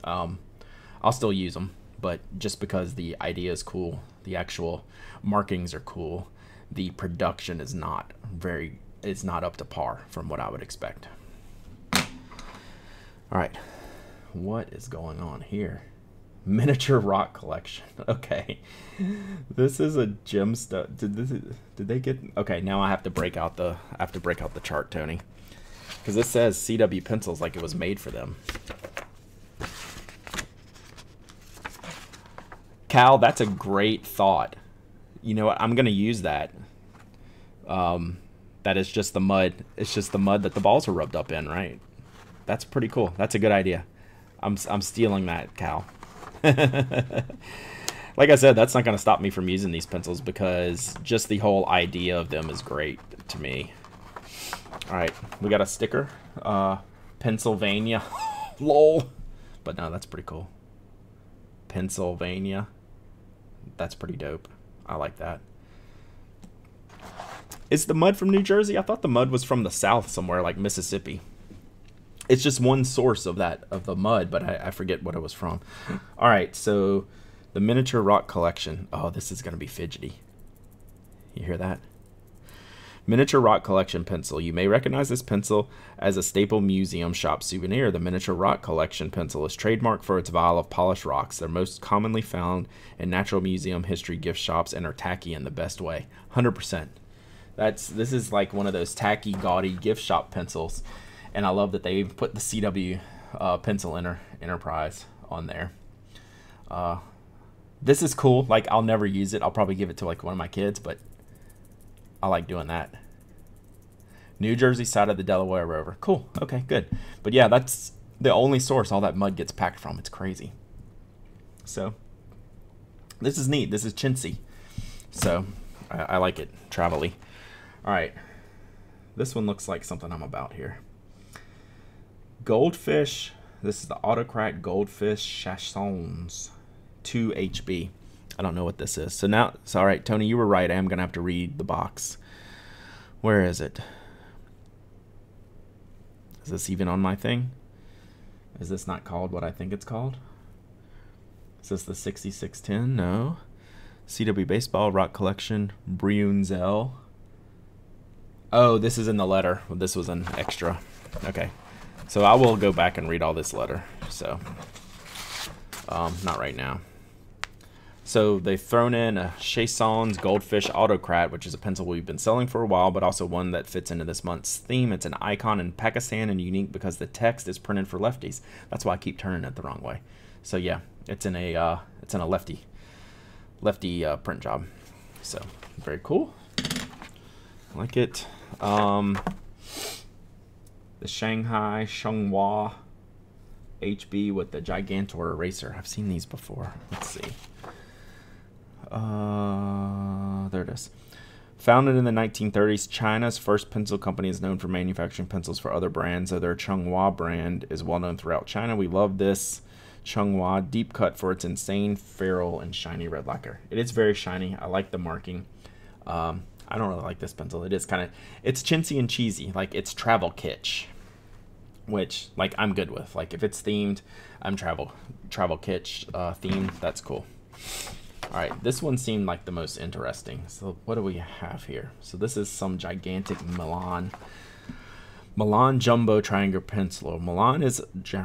I'll still use them, but just because the idea is cool, the actual markings are cool, the production is not it's not up to par from what I would expect. All right, what is going on here? Miniature rock collection. Okay, this is a gemstone. Did they get? Okay, now I have to break out the chart, Tony, because this says CW pencils like it was made for them. Cal, that's a great thought. You know what? I'm gonna use that. That is just the mud. It's just the mud that the balls are rubbed up in, right? That's pretty cool. That's a good idea. I'm stealing that, Cal. Like I said, that's not going to stop me from using these pencils because just the whole idea of them is great to me. All right, we got a sticker. Pennsylvania. Lol. But no, that's pretty cool. Pennsylvania. That's pretty dope. I like that. Is the mud from New Jersey? I thought the mud was from the south somewhere, like Mississippi. It's just one source of the mud, but I forget what it was from. All right, so the miniature rock collection. Oh, this is going to be fidgety. You hear that? Miniature rock collection pencil. You may recognize this pencil as a staple museum shop souvenir. The miniature rock collection pencil is trademarked for its vial of polished rocks. They're most commonly found in natural museum history gift shops and are tacky in the best way. 100%. This is like one of those tacky, gaudy gift shop pencils. And I love that they put the CW pencil enterprise on there. This is cool. Like, I'll never use it. I'll probably give it to like one of my kids, but I like doing that. New Jersey side of the Delaware River. Cool. Okay, good. But yeah, that's the only source all that mud gets packed from. It's crazy. So this is neat. This is chintzy. So I like it. Travel-y. All right. This one looks like something I'm about here. Goldfish. This is the Autocrat Goldfish Chassons 2HB. I don't know what this is. So now, it's all right, Tony, you were right. I am going to have to read the box. Where is it? Is this even on my thing? Is this not called what I think it's called? Is this the 6610? No. CW Baseball Rock Collection Brunzel. Oh, this is in the letter. This was an extra. Okay. So I will go back and read all this letter. So, not right now. So they've thrown in a Chassons Goldfish Autocrat, which is a pencil we've been selling for a while, but also one that fits into this month's theme. It's an icon in Pakistan and unique because the text is printed for lefties. That's why I keep turning it the wrong way. So yeah, it's in a lefty print job. So very cool. I like it. The Shanghai Shenghua HB with the Gigantor eraser. I've seen these before. Let's see. There it is. Founded in the 1930s, China's first pencil company is known for manufacturing pencils for other brands, so their Chenghua brand is well known throughout China. We love this Chenghua deep cut for its insane ferrule and shiny red lacquer. It is very shiny. I like the marking. I don't really like this pencil. It is it's chintzy and cheesy. Like, it's travel kitsch, which, like, I'm good with. Like, if it's themed, I'm travel kitsch themed. That's cool. All right, this one seemed like the most interesting. So what do we have here? So this is some gigantic Milan Jumbo Triangular Pencil. Milan is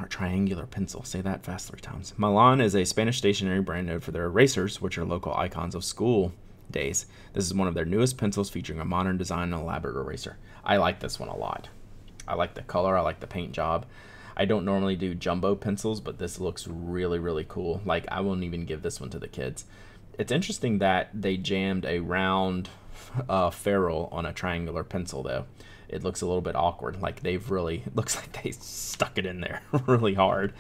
triangular pencil. Say that fast 3 times. Milan is a Spanish stationery brand known for their erasers, which are local icons of school days. This is one of their newest pencils featuring a modern design and elaborate eraser. I like this one a lot. I like the color. I like the paint job. I don't normally do jumbo pencils, but this looks really, really cool. Like, I won't even give this one to the kids. It's interesting that they jammed a round ferrule on a triangular pencil, though. it looks a little bit awkward. Like they've really, it looks like they stuck it in there really hard.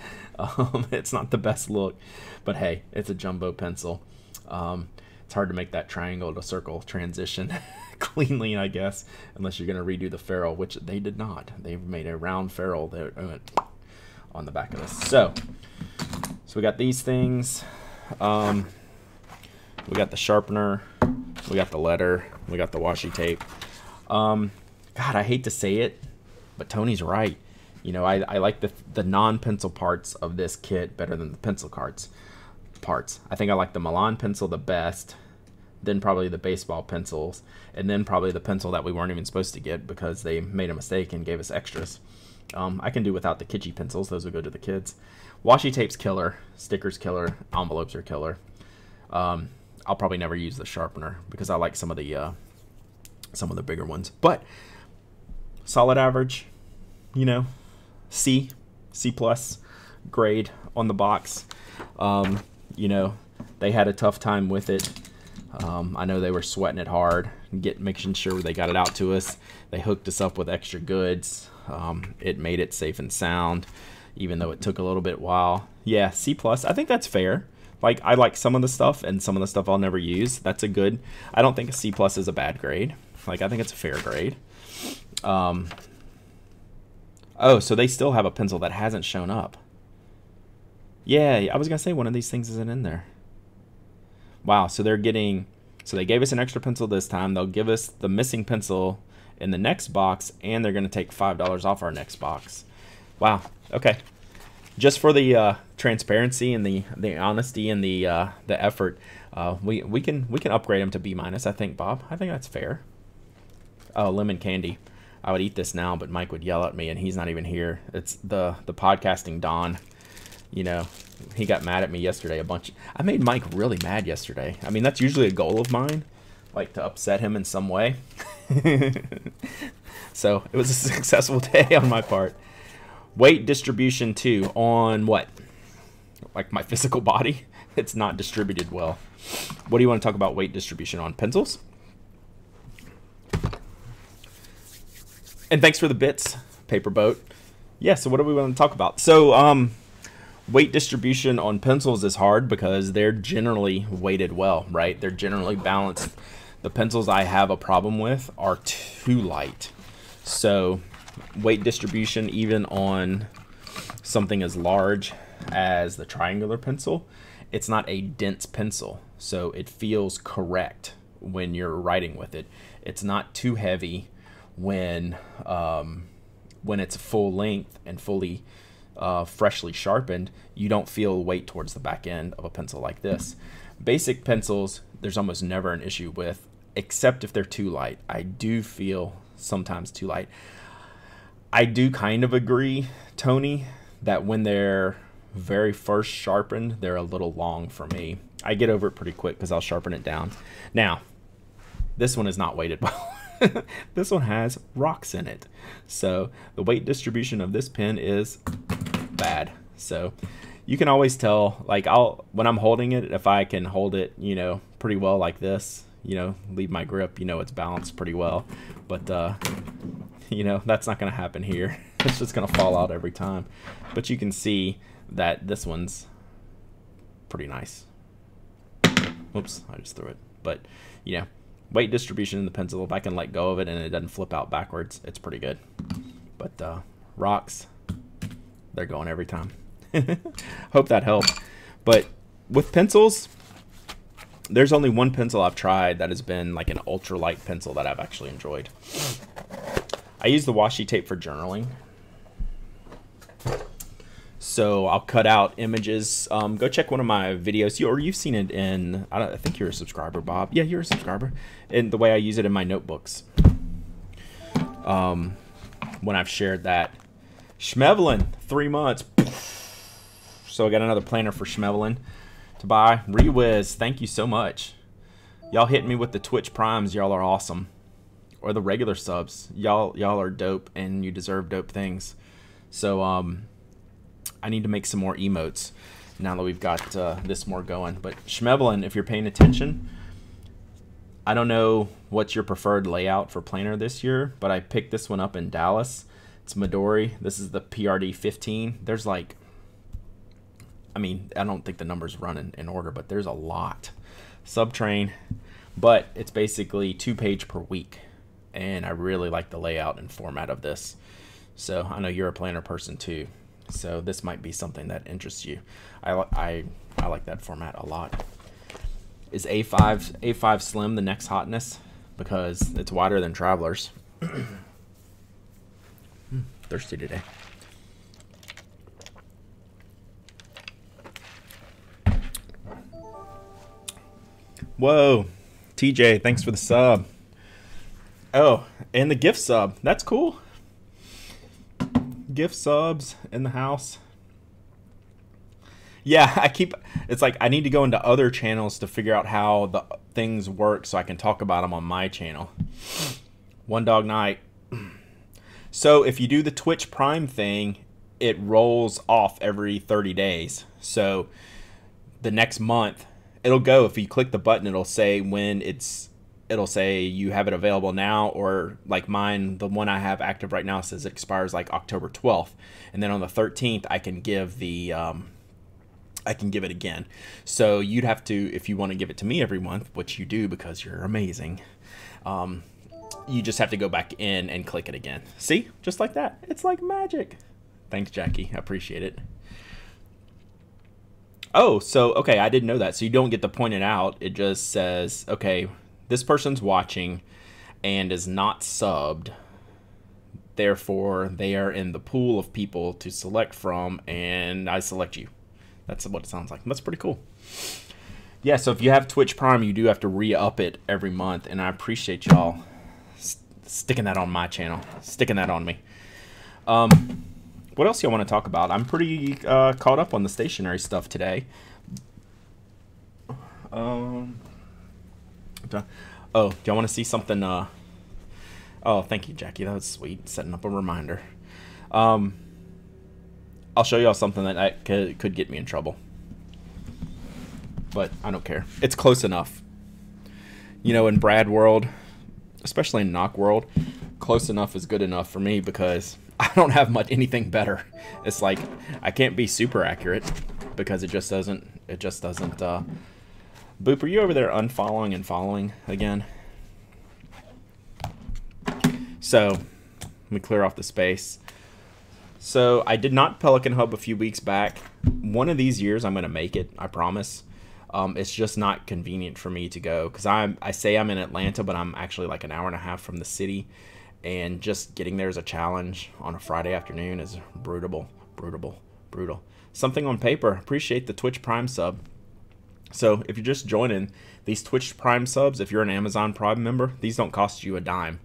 It's not the best look, but hey, it's a jumbo pencil. It's hard to make that triangle to circle transition cleanly, I guess, unless you're going to redo the ferrule, which they did not. They've made a round ferrule there on the back of this. So we got these things. We got the sharpener. We got the letter. We got the washi tape. God, I hate to say it, but Tony's right. You know, I like the non-pencil parts of this kit better than the pencil parts. I think I like the Milan pencil the best, then probably the baseball pencils, and then probably the pencil that we weren't even supposed to get because they made a mistake and gave us extras. I can do without the kitschy pencils. Those will go to the kids. Washi tape's killer. Stickers killer. Envelopes are killer. I'll probably never use the sharpener because I like some of the bigger ones. But solid average, you know, C plus grade on the box. You know, they had a tough time with it. I know they were sweating it hard, making sure they got it out to us. They hooked us up with extra goods. It made it safe and sound, even though it took a little bit while. Yeah, C plus. I think that's fair. Like, I like some of the stuff, and some of the stuff I'll never use. That's a good. I don't think a C plus is a bad grade. Like, I think it's a fair grade. Oh, so they still have a pencil that hasn't shown up. Yeah, I was gonna say one of these things isn't in there. Wow, so they gave us an extra pencil this time. They'll give us the missing pencil in the next box, and they're gonna take $5 off our next box. Wow. Okay. Just for the transparency and the honesty and the effort, we can upgrade them to B minus. I think, Bob. I think that's fair. Oh, lemon candy. I would eat this now, but Mike would yell at me, and he's not even here. It's the podcasting Don. You know, he got mad at me yesterday a bunch. I made Mike really mad yesterday. I mean, that's usually a goal of mine, like to upset him in some way. So it was a successful day on my part. Weight distribution too on what? Like my physical body? It's not distributed well. What do you want to talk about weight distribution on? Pencils? And thanks for the bits, Paper Boat. Yeah, so what do we want to talk about? So, weight distribution on pencils is hard because they're generally weighted well, right? They're generally balanced. The pencils I have a problem with are too light. So weight distribution, even on something as large as the triangular pencil, it's not a dense pencil. So it feels correct when you're writing with it. It's not too heavy when it's full length and fully freshly sharpened. You don't feel weight towards the back end of a pencil like this. Basic pencils, there's almost never an issue with, except if they're too light. I do feel sometimes too light. I do kind of agree, Tony, that when they're very first sharpened, they're a little long for me. I get over it pretty quick because I'll sharpen it down. Now, this one is not weighted well. This one has rocks in it. So the weight distribution of this pen is bad. So you can always tell, like when I'm holding it, if I can hold it, you know, pretty well like this, you know, leave my grip, you know, it's balanced pretty well. But, you know, that's not going to happen here. It's just going to fall out every time. But you can see that this one's pretty nice. Oops, I just threw it. But, you know, weight distribution in the pencil, if I can let go of it and it doesn't flip out backwards, it's pretty good. But rocks, they're going every time. Hope that helped. But with pencils, there's only one pencil I've tried that has been like an ultralight pencil that I've actually enjoyed. I use the washi tape for journaling. So I'll cut out images. Go check one of my videos. You've seen it in, I think you're a subscriber, Bob. Yeah, you're a subscriber. And the way I use it in my notebooks. When I've shared that. Schmevelin, 3 months. So I got another planner for Schmevelin to buy. Rewiz, thank you so much. Y'all hit me with the Twitch Primes. Y'all are awesome. Or the regular subs. Y'all are dope and you deserve dope things. So I need to make some more emotes now that we've got this more going. But Schmevelin, if you're paying attention, I don't know what's your preferred layout for planner this year, but I picked this one up in Dallas. It's Midori. This is the PRD 15. There's like, I mean, I don't think the numbers run in order, but there's a lot. Subtrain, but it's basically 2-page per week. And I really like the layout and format of this. So I know you're a planner person too. So this might be something that interests you. I like that format a lot. Is A5 Slim the next hotness? Because it's wider than Travelers. Thirsty today. Whoa, TJ, thanks for the sub. Oh, and the gift sub. That's cool. Gift subs in the house. Yeah, it's like I need to go into other channels to figure out how the things work so I can talk about them on my channel. One Dog Night. So if you do the Twitch Prime thing, it rolls off every 30 days. So the next month, it'll go, if you click the button, it'll say it'll say you have it available now, or like mine, the one I have active right now says it expires like October 12th. And then on the 13th, I can give it again. So you'd have to, if you want to give it to me every month, which you do because you're amazing, you just have to go back in and click it again. See? Just like that. It's like magic. Thanks, Jackie. I appreciate it. Oh, so, okay, I didn't know that. So you don't get to point it out. It just says, okay, this person's watching and is not subbed. Therefore, they are in the pool of people to select from, and I select you. That's what it sounds like. That's pretty cool. Yeah, so if you have Twitch Prime, you do have to re-up it every month, and I appreciate y'all sticking that on my channel, sticking that on me. What else y'all want to talk about? I'm pretty caught up on the stationery stuff today. Oh, do y'all want to see something? Oh, thank you, Jackie. That was sweet. Setting up a reminder. I'll show y'all something that could get me in trouble. But I don't care. It's close enough. You know, in Brad world, especially in Knock world, close enough is good enough for me because I don't have anything better. It's like I can't be super accurate because it just doesn't. Boop, are you over there unfollowing and following again? So let me clear off the space. So I did not Pelican Hub a few weeks back. One of these years I'm going to make it, I promise. It's just not convenient for me to go because I say I'm in Atlanta, but I'm actually like an hour and a half from the city. And just getting there is a challenge on a Friday afternoon is brutal. Something on paper. Appreciate the Twitch Prime sub. So if you're just joining, these Twitch Prime subs, if you're an Amazon Prime member, these don't cost you a dime,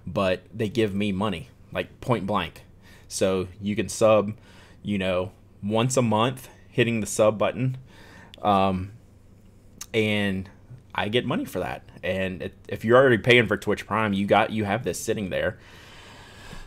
but they give me money, like point blank. So you can sub, you know, once a month, hitting the sub button, and I get money for that. And if you're already paying for Twitch Prime, you have this sitting there.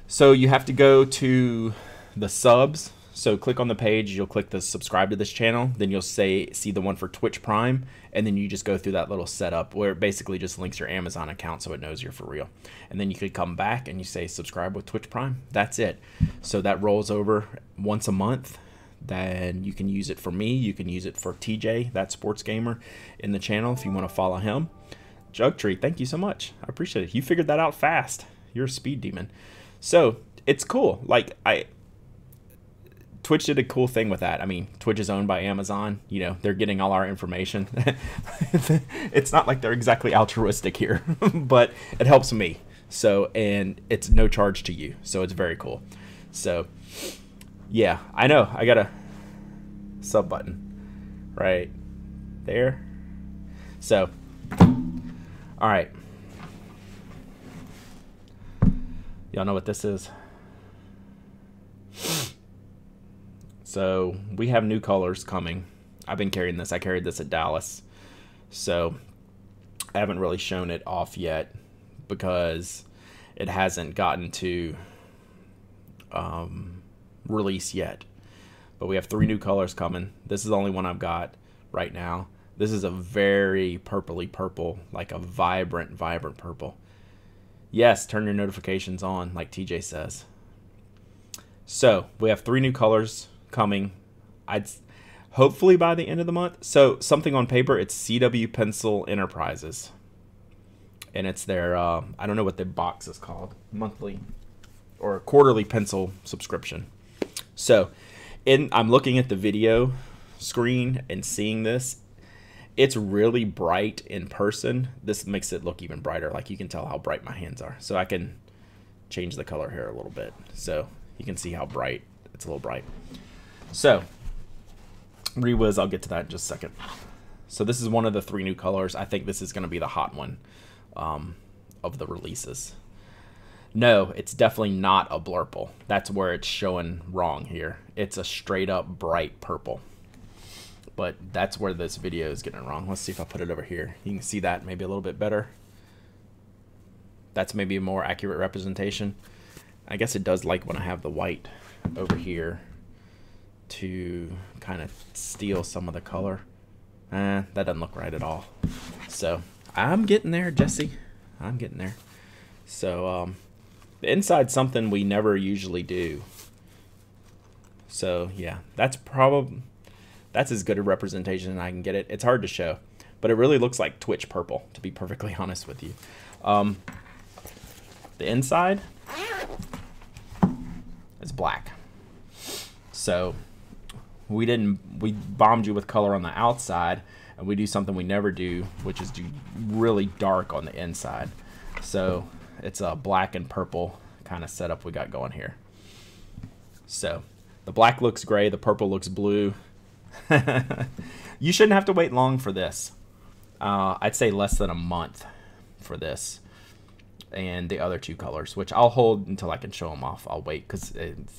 So you have to go to the subs. So click on the page, you'll click the subscribe to this channel, then you'll see the one for Twitch Prime, and then you just go through that little setup where it basically just links your Amazon account so it knows you're for real. And then you could come back and you say subscribe with Twitch Prime. That's it. So that rolls over once a month. Then you can use it for me. You can use it for TJ, that sports gamer in the channel if you want to follow him. Jugtree, thank you so much. I appreciate it. You figured that out fast. You're a speed demon. So it's cool. Like Twitch did a cool thing with that. I mean, Twitch is owned by Amazon. You know, they're getting all our information. It's not like they're exactly altruistic here, but it helps me. So, and it's no charge to you. So it's very cool. So, yeah, I know. I got a sub button right there. So, all right. Y'all know what this is? So we have new colors coming. I've been carrying this. I carried this at Dallas. So I haven't really shown it off yet because it hasn't gotten to release yet. But we have 3 new colors coming. This is the only one I've got right now. This is a very purpley purple, like a vibrant, vibrant purple. Yes, turn your notifications on, like TJ says. So we have 3 new colors coming. Hopefully by the end of the month. So something on paper, it's CW Pencil Enterprises. And it's their, I don't know what the box is called, monthly or quarterly pencil subscription. So I'm looking at the video screen and seeing this. It's really bright in person. This makes it look even brighter. Like you can tell how bright my hands are. So I can change the color here a little bit. So you can see how bright. It's a little bright. So Rewiz, I'll get to that in just a second. So this is one of the 3 new colors. I think this is going to be the hot one of the releases. No, it's definitely not a blurple. That's where it's showing wrong here. It's a straight up bright purple. But that's where this video is getting it wrong. Let's see if I put it over here. You can see that maybe a little bit better. That's maybe a more accurate representation. I guess it does like when I have the white over here to kind of steal some of the color. That doesn't look right at all. So I'm getting there, Jesse. I'm getting there. So the inside's something we never usually do. So yeah, that's as good a representation as I can get it. It's hard to show, but it really looks like Twitch purple, to be perfectly honest with you. The inside is black. So we bombed you with color on the outside, and we do something we never do, which is do really dark on the inside. So it's a black and purple kind of setup we got going here. So the black looks gray, the purple looks blue. You shouldn't have to wait long for this. I'd say less than a month for this and the other 2 colors, which I'll hold until I can show them off. I'll wait because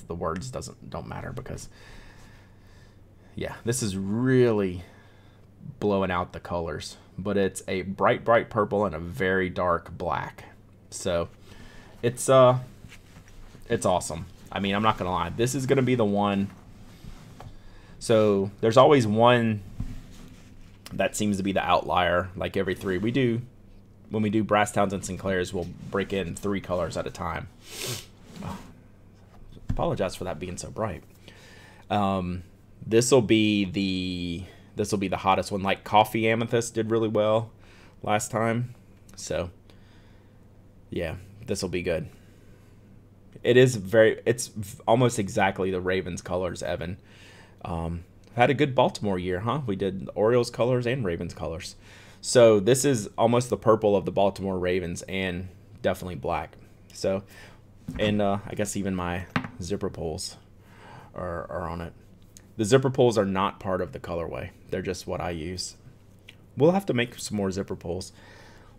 the words don't matter, because yeah, this is really blowing out the colors, but it's a bright purple and a very dark black. So it's awesome. I mean, I'm not gonna lie, this is gonna be the one. So there's always one that seems to be the outlier. Like every 3 when we do Brasstowns and Sinclairs, we'll break in 3 colors at a time. Oh, apologize for that being so bright. This will be the hottest one. Like Coffee Amethyst did really well last time. So yeah, this will be good. It's almost exactly the Ravens colors, Evan. Had a good Baltimore year, huh? We did Orioles colors and Ravens colors. So this is almost the purple of the Baltimore Ravens and definitely black. So, and I guess even my zipper pulls are on it. The zipper pulls are not part of the colorway. They're just what I use. We'll have to make some more zipper pulls.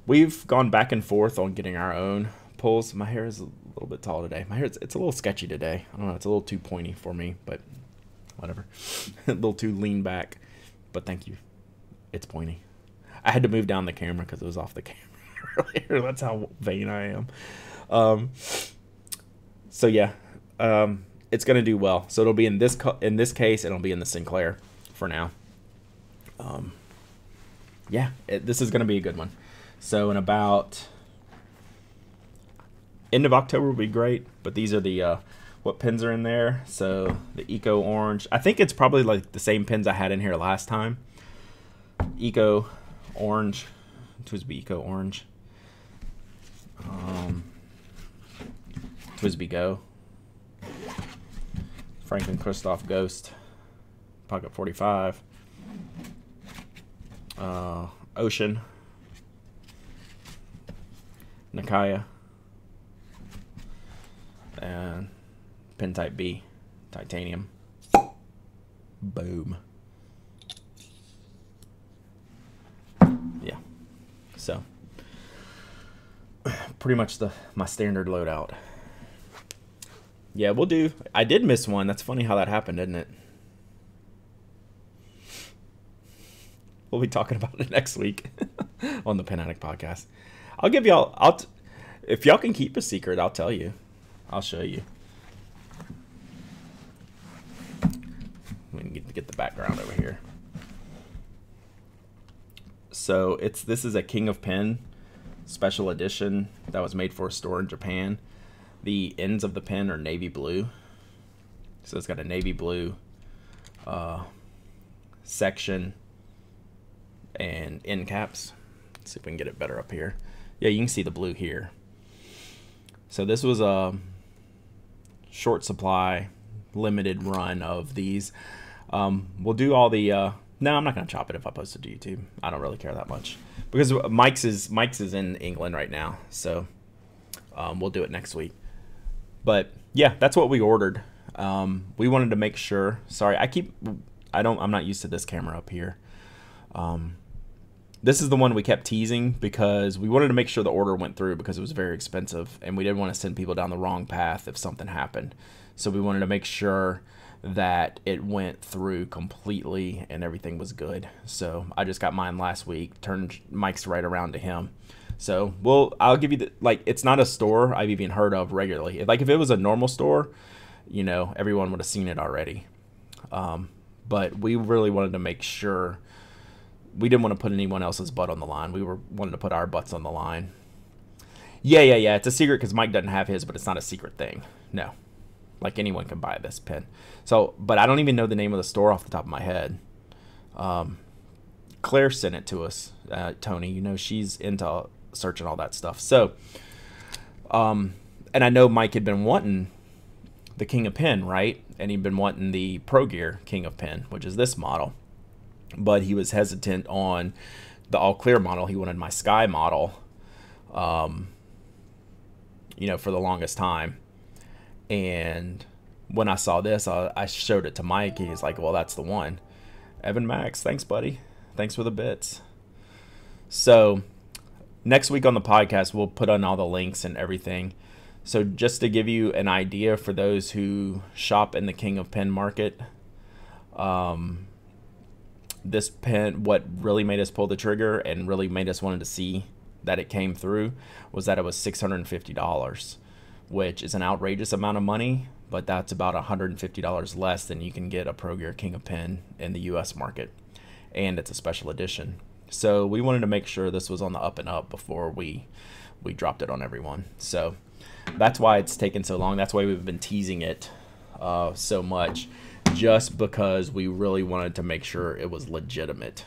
We've gone back and forth on getting our own pulls. My hair is a little bit tall today. My hair, it's a little sketchy today. I don't know, it's a little too pointy for me, but whatever. A little too lean back, but thank you. It's pointy. I had to move down the camera because it was off the camera earlier. That's how vain I am. So yeah, it's gonna do well. So it'll be in this case, and it'll be in the Sinclair for now. Yeah, this is gonna be a good one. So in about end of October will be great. But these are the what pins are in there. So the Eco Orange. I think it's probably like the same pins I had in here last time. Eco Orange, Twisby Eco Orange, Twisby Go, Franklin Christoph Ghost, Pocket 45, Ocean, Nakaya, and Pin Type B, Titanium. Boom. Yeah, so pretty much my standard loadout. Yeah, we'll do. I did miss one. That's funny how that happened, isn't it? We'll be talking about it next week on the Pen Addict podcast. I'll give y'all. If y'all can keep a secret, I'll tell you. I'll show you. Let me get the background over here. So this is a King of Pen special edition that was made for a store in Japan. The ends of the pen are navy blue. So it's got a navy blue section and end caps. Let's see if we can get it better up here. Yeah, you can see the blue here. So this was a short supply, limited run of these. We'll do all the... no, I'm not going to chop it if I post it to YouTube. I don't really care that much. Because Mike's is in England right now. So we'll do it next week. But yeah, that's what we ordered. We wanted to make sure... Sorry, I'm not used to this camera up here. This is the one we kept teasing because we wanted to make sure the order went through because it was very expensive and we didn't want to send people down the wrong path if something happened. So we wanted to make sure that it went through completely and everything was good. So I just got mine last week, turned Mike's right around to him. So I'll give you it's not a store I've even heard of regularly. If it was a normal store, you know, everyone would have seen it already. But we really wanted to make sure we didn't want to put anyone else's butt on the line. We wanted to put our butts on the line. Yeah. It's a secret because Mike doesn't have his, but it's not a secret thing. No. Like anyone can buy this pen. So, but I don't even know the name of the store off the top of my head. Claire sent it to us, Tony. You know, she's into searching all that stuff. So, and I know Mike had been wanting the King of Pen, right? And he'd been wanting the Pro Gear King of Pen, which is this model. But he was hesitant on the all clear model. He wanted my Sky model, you know, for the longest time. And when I saw this, I showed it to Mike. And he's like, well, that's the one. Evan Max, thanks, buddy. Thanks for the bits. So next week on the podcast, we'll put on all the links and everything. So just to give you an idea for those who shop in the King of Pen market, this pen, what really made us pull the trigger and really made us wanted to see that it came through was that it was $650, which is an outrageous amount of money, but that's about $150 less than you can get a Pro Gear King of Pen in the US market. And it's a special edition. So we wanted to make sure this was on the up and up before we dropped it on everyone. So that's why it's taken so long. That's why we've been teasing it so much. Just because we really wanted to make sure it was legitimate.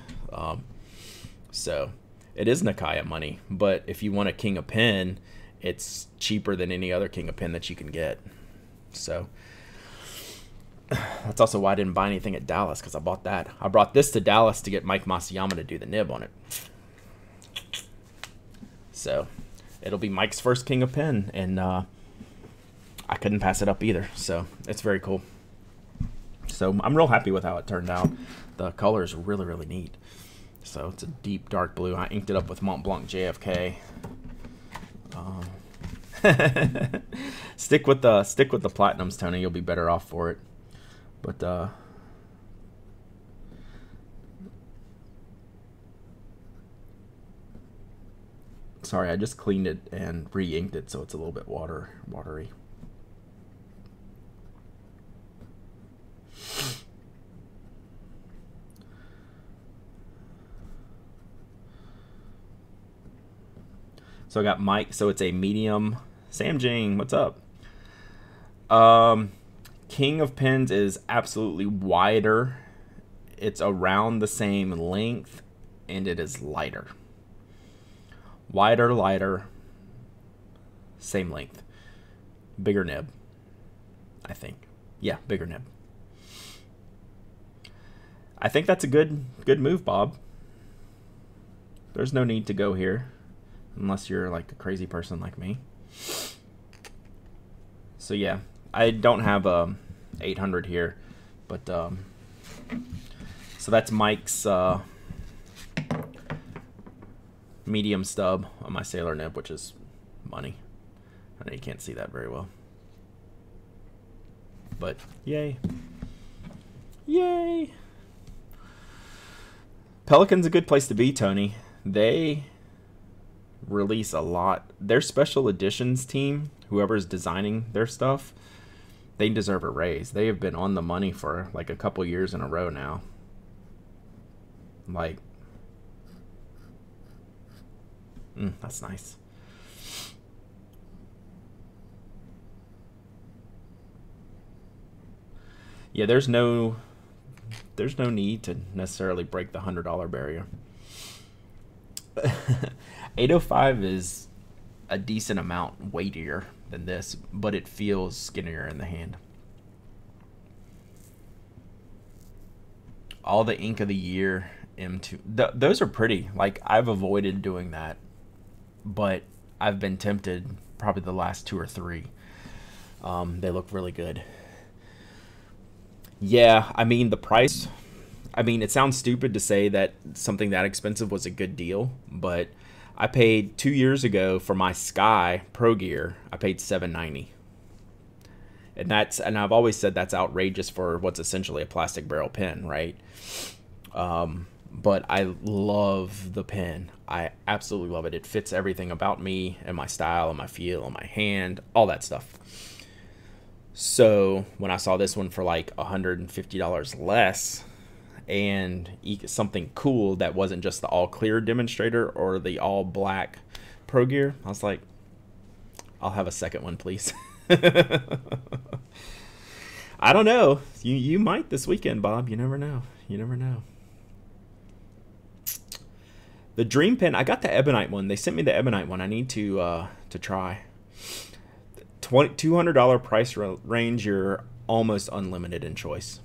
So it is Nakaya money, but if you want a King of Pen, it's cheaper than any other King of Pen that you can get. So that's also why I didn't buy anything at Dallas, because I bought that. I brought this to Dallas to get Mike Masayama to do the nib on it. So it'll be Mike's first King of Pen, and I couldn't pass it up either. So it's very cool. So I'm real happy with how it turned out. The color is really, really neat. So it's a deep dark blue. I inked it up with Mont Blanc JFK. Stick with the platinums, Tony. You'll be better off for it. But sorry, I just cleaned it and re-inked it, so it's a little bit watery. So I got Mike. So it's a medium. Sam Jing, what's up? King of Pens is absolutely wider. It's around the same length, and it is lighter. Wider, lighter, same length. Bigger nib, I think. Yeah, bigger nib. I think that's a good move, Bob. There's no need to go here. Unless you're like a crazy person like me. So yeah, I don't have 800 here, but so that's Mike's medium stub on my Sailor nib, which is money. I know you can't see that very well, but yay, yay! Pelican's a good place to be, Tony. They release a lot. Their special editions team, whoever's designing their stuff, they deserve a raise. They have been on the money for like a couple years in a row now. Like, That's nice. Yeah, there's no need to necessarily break the $100 barrier. 805 is a decent amount weightier than this, but it feels skinnier in the hand. All the ink of the year M2. Those are pretty. Like, I've avoided doing that, but I've been tempted probably the last two or three. They look really good. Yeah, I mean, the price. I mean, it sounds stupid to say that something that expensive was a good deal, but I paid 2 years ago for my Sky Pro Gear. I paid $790, and I've always said that's outrageous for what's essentially a plastic barrel pen, right? But I love the pen. I absolutely love it. It fits everything about me and my style and my feel and my hand, all that stuff. So when I saw this one for like $150 less and something cool that wasn't just the all clear demonstrator or the all black Pro Gear, I was like, I'll have a second one, please. I don't know. You might this weekend, Bob. You never know. You never know. The Dream Pen, I got the Ebonite one. They sent me the Ebonite one. I need to try. $200 price range, you're almost unlimited in choice.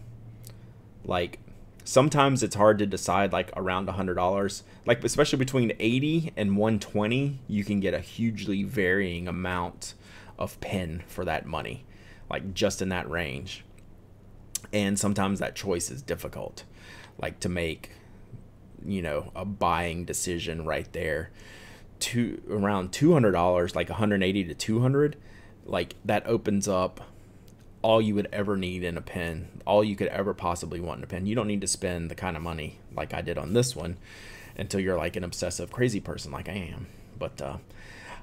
Like, sometimes it's hard to decide, like around $100, like especially between 80 and 120, you can get a hugely varying amount of pen for that money, like just in that range. And sometimes that choice is difficult, like to make, a buying decision right there. To around $200, like 180 to 200, like that opens up all you would ever need in a pen, all you could ever possibly want in a pen. You don't need to spend the kind of money like I did on this one until you're like an obsessive crazy person like I am. But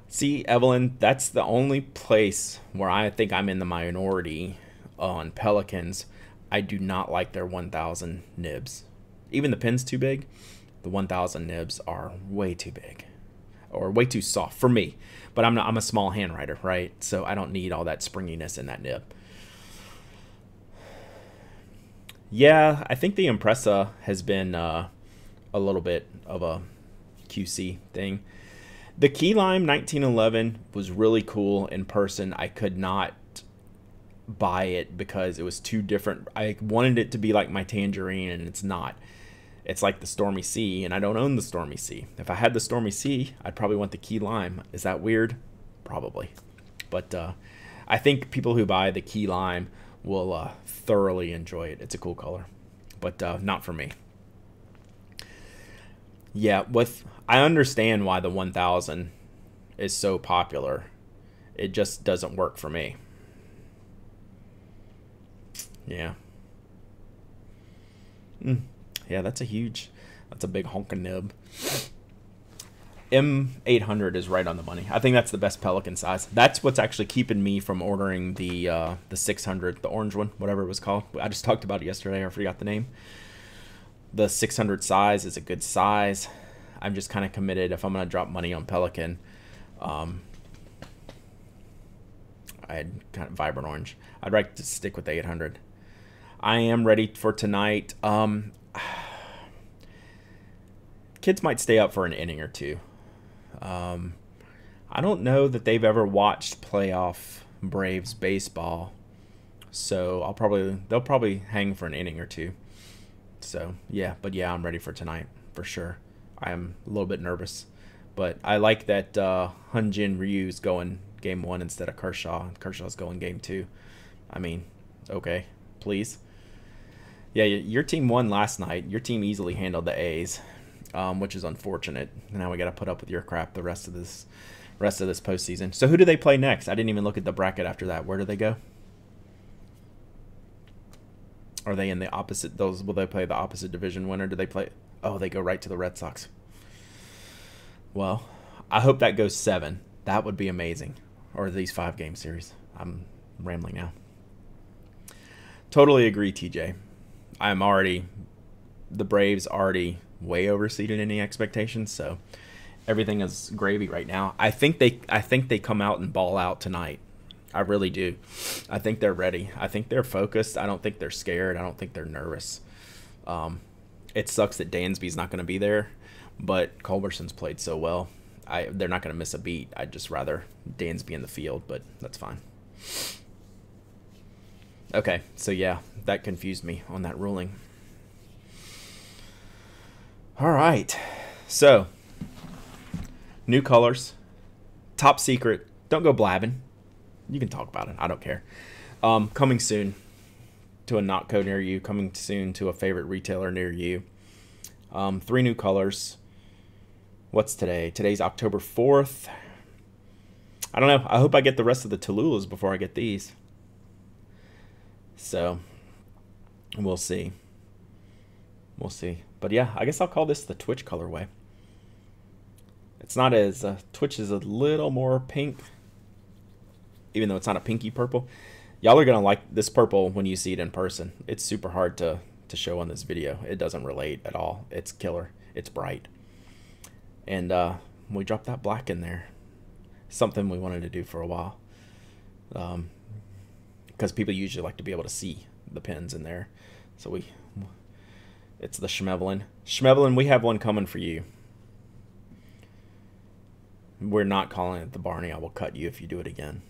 see, Evelyn, that's the only place where I think I'm in the minority on Pelicans. I do not like their 1000 nibs. Even the pen's too big. The 1000 nibs are way too big or way too soft for me. But I'm a small handwriter, right? So I don't need all that springiness in that nib. Yeah, I think the Impressa has been a little bit of a QC thing. The Key Lime 1911 was really cool in person. I could not buy it because it was too different. I wanted it to be like my Tangerine, and it's not. It's like the Stormy Sea, and I don't own the Stormy Sea. If I had the Stormy Sea, I'd probably want the Key Lime. Is that weird? Probably. But I think people who buy the Key Lime will thoroughly enjoy it. It's a cool color, but not for me. Yeah, I understand why the 1000 is so popular. It just doesn't work for me. Yeah. Yeah, that's a big honking nib. M800 is right on the money. I think that's the best Pelican size. That's what's actually keeping me from ordering the 600, the orange one, whatever it was called. I just talked about it yesterday. I forgot the name. The 600 size is a good size. I'm just kind of committed. If I'm going to drop money on Pelican, I'd kind of vibrant orange. I'd like to stick with the 800. I am ready for tonight. Kids might stay up for an inning or two. I don't know that they've ever watched playoff Braves baseball, so they'll probably hang for an inning or two. So yeah, but yeah, I'm ready for tonight for sure. I am a little bit nervous, but I like that Hyunjin Ryu's going game 1 instead of Kershaw. Kershaw's going game 2. I mean, okay, please. Yeah, your team won last night. Your team easily handled the A's, which is unfortunate. Now we got to put up with your crap the rest of this postseason. So who do they play next? I didn't even look at the bracket after that. Where do they go? Are they in the opposite? Will they play the opposite division winner? Do they play? Oh, they go right to the Red Sox. Well, I hope that goes 7. That would be amazing. Or these 5-game series. I'm rambling now. Totally agree, TJ. The Braves already way overseeded any expectations, so Everything is gravy right now. I think they come out and ball out tonight. I really do. I think they're ready. I think they're focused. I don't think they're scared. I don't think they're nervous. It sucks that Dansby's not going to be there, but Culberson's played so well. They're not going to miss a beat. I'd just rather Dansby in the field, but that's fine. Okay, so yeah, that confused me on that ruling. All right, so new colors, top secret. Don't go blabbing. You can talk about it. I don't care. Coming soon to a Notco near you. Coming soon to a favorite retailer near you. 3 new colors. What's today? Today's October 4th. I don't know. I hope I get the rest of the Tallulahs before I get these. So, we'll see. We'll see. But yeah, I guess I'll call this the Twitch colorway. It's not as... Twitch is a little more pink, even though it's not a pinky purple. Y'all are going to like this purple when you see it in person. It's super hard to show on this video. It doesn't relate at all. It's killer. It's bright. And we dropped that black in there. Something we wanted to do for a while. Because people usually like to be able to see the pins in there. So it's the Schmevelin. Schmevelin, we have one coming for you. We're not calling it the Barney. I will cut you if you do it again.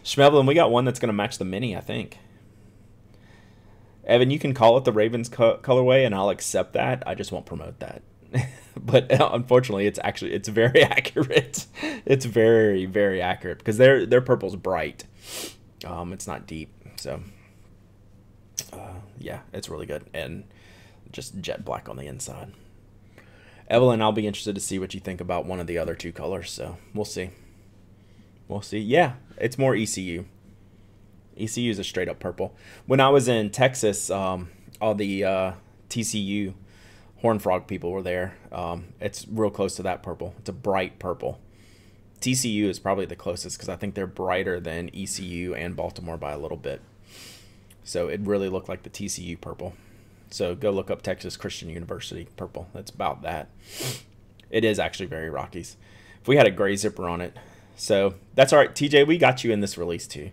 Schmevelin, we got one that's going to match the Mini, I think. Evan, you can call it the Ravens colorway, and I'll accept that. I just won't promote that. But unfortunately, it's very accurate. It's very, very accurate because their purple's bright. It's not deep, so yeah, it's really good, and just jet black on the inside. Evelyn, I'll be interested to see what you think about one of the other 2 colors. So we'll see. We'll see. Yeah, it's more ECU. ECU is a straight up purple. When I was in Texas, all the TCU Horned Frog people were there. It's real close to that purple. It's a bright purple. TCU is probably the closest because I think they're brighter than ECU and Baltimore by a little bit. So it really looked like the TCU purple. So go look up Texas Christian University purple. That's about that. It is actually very Rockies. If we had a gray zipper on it. So that's all right. TJ, we got you in this release too.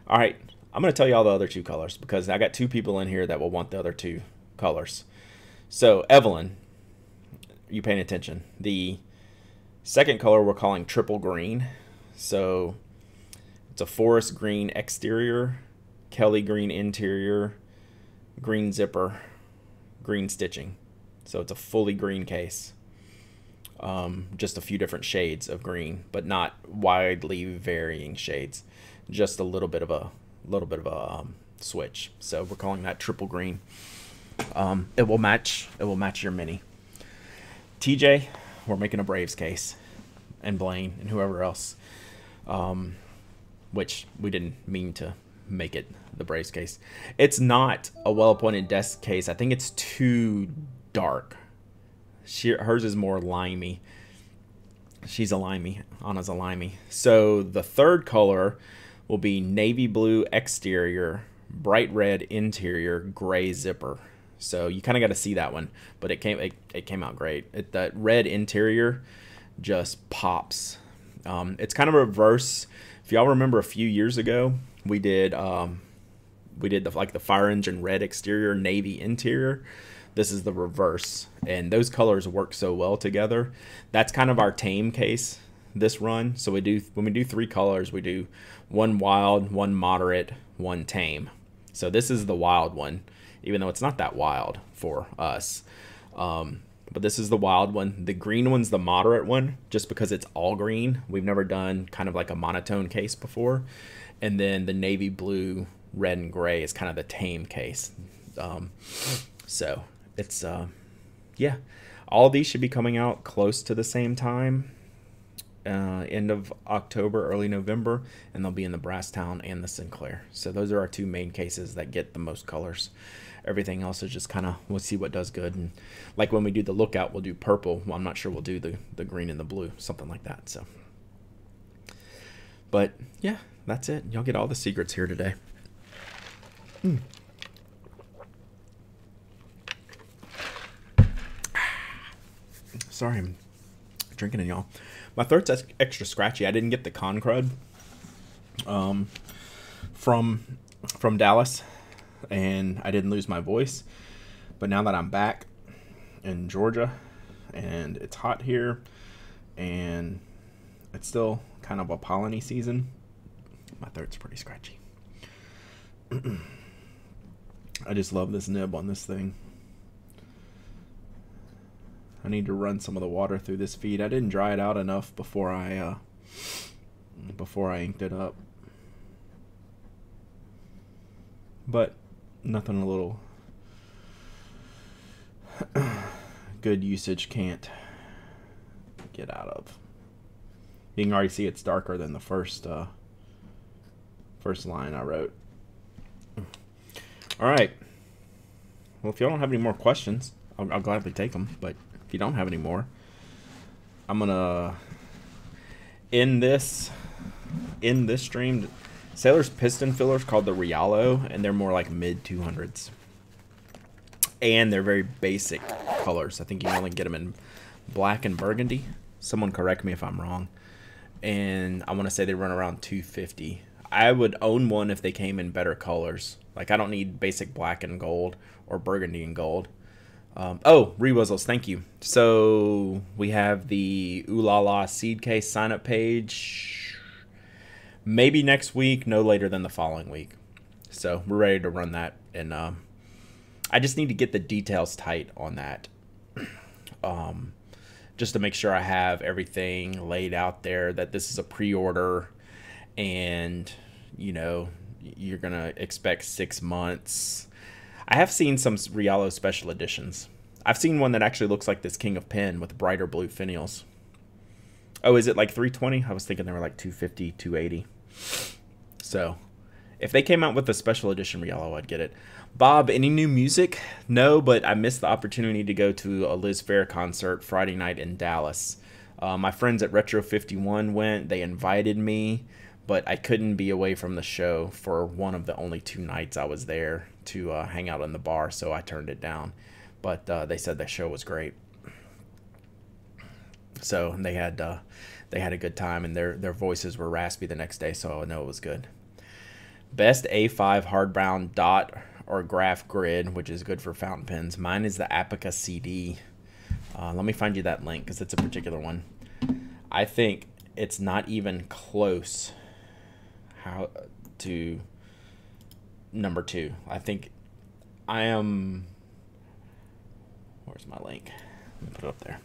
All right. I'm going to tell you all the other 2 colors because I got 2 people in here that will want the other 2 colors. So Evelyn, you paying attention. The second color we're calling triple green. So it's a forest green exterior, Kelly green interior, green zipper, green stitching. So it's a fully green case. Just a few different shades of green, but not widely varying shades. Just a little bit of a switch. So we're calling that triple green. It will match your Mini. TJ, we're making a Braves case, and Blaine and whoever else. Which we didn't mean to make it the Braves case. It's not a well-appointed desk case. I think it's too dark. Hers is more limey. She's a limey. Anna's a limey. So the third color will be navy blue exterior, bright red interior, gray zipper. So you kind of got to see that one, but it came out great. That red interior just pops. It's kind of a reverse. If y'all remember a few years ago, we did the fire engine red exterior, navy interior. This is the reverse, and those colors work so well together. That's kind of our tame case this run. So when we do 3 colors, we do 1 wild, 1 moderate, 1 tame. So this is the wild one, even though it's not that wild for us. But this is the wild one. The green one's the moderate one, just because it's all green. We've never done kind of like a monotone case before. And then the navy blue, red, and gray is kind of the tame case. So it's, yeah. All of these should be coming out close to the same time. End of October, early November, and they'll be in the Brasstown and the Sinclair. So those are our 2 main cases that get the most colors. Everything else is just kind of, we'll see what does good. And like when we do the Lookout, we'll do purple. Well, I'm not sure we'll do the green and the blue, something like that. So, but yeah, that's it. Y'all get all the secrets here today. Sorry, I'm drinking in y'all. My throat's extra scratchy. I didn't get the con crud from Dallas, and I didn't lose my voice. But now that I'm back in Georgia, and it's hot here, and it's still kind of a polleny season, my throat's pretty scratchy. I just love this nib on this thing. I need to run some of the water through this feed. I didn't dry it out enough before I inked it up. But nothing a little good usage can't get out of. You can already see it's darker than the first line I wrote. All right. Well, if y'all don't have any more questions, I'll gladly take them. But if you don't have any more, I'm gonna end this stream. Sailor's piston fillers called the Rialo, and they're more like mid 200s, and they're very basic colors. I think you can only get them in black and burgundy. Someone correct me if I'm wrong. And I want to say they run around 250. I would own one if they came in better colors. Like, I don't need basic black and gold or burgundy and gold. Oh, Rewizzles, thank you. So we have the Ooh La La seed case sign up page. Maybe next week, no later than the following week. So we're ready to run that, and I just need to get the details tight on that. Just to make sure I have everything laid out there, that this is a pre-order, and you know, you're gonna expect 6 months. I have seen some Rialo special editions. I've seen one that actually looks like this King of Pen with brighter blue finials. Oh, is it like 320? I was thinking they were like 250, 280. So if they came out with a special edition Rialo, I'd get it. Bob, any new music? No, but I missed the opportunity to go to a Liz Phair concert Friday night in Dallas. My friends at Retro 51 went. They invited me, but I couldn't be away from the show for one of the only 2 nights I was there to hang out in the bar, so I turned it down. But they said the show was great. So they had a good time, and their voices were raspy the next day, so I know it was good. Best A5 hardbound dot or graph grid, which is good for fountain pens. Mine is the Apica CD. Let me find you that link, because it's a particular one. I think it's not even close to number 2. I think I am... Where's my link? Let me put it up there.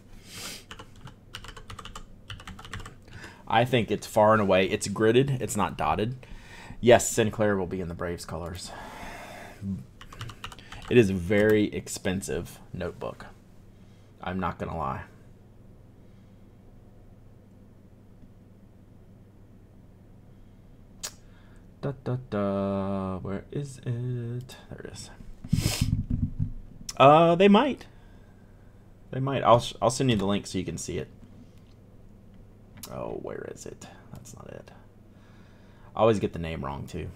I think it's far and away. It's gridded. It's not dotted. Yes, Sinclair will be in the Braves colors. It is a very expensive notebook. I'm not going to lie. Where is it? There it is. They might. They might. I'll send you the link so you can see it. Oh, where is it? That's not it. I always get the name wrong too.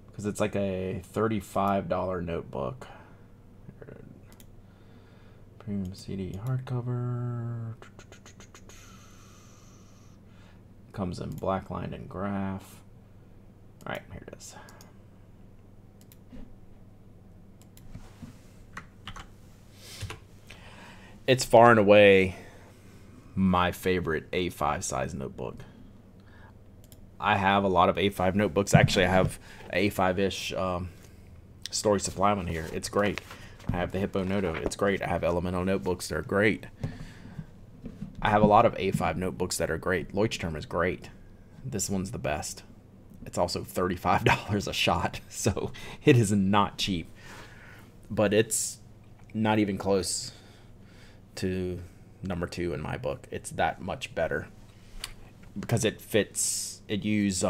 Because it's like a $35 notebook. Premium CD hardcover. Comes in black lined and graph. Alright, here it is. It's far and away my favorite A5 size notebook. I have a lot of A5 notebooks. Actually, I have an A5-ish Story Supply one here. It's great. I have the Hippo Noto. It's great. I have Elemental notebooks. They're great. I have a lot of A5 notebooks that are great. Leuchtturm is great. This one's the best. It's also $35 a shot, so it is not cheap. But it's not even close to number 2 in my book. It's that much better because it fits. It use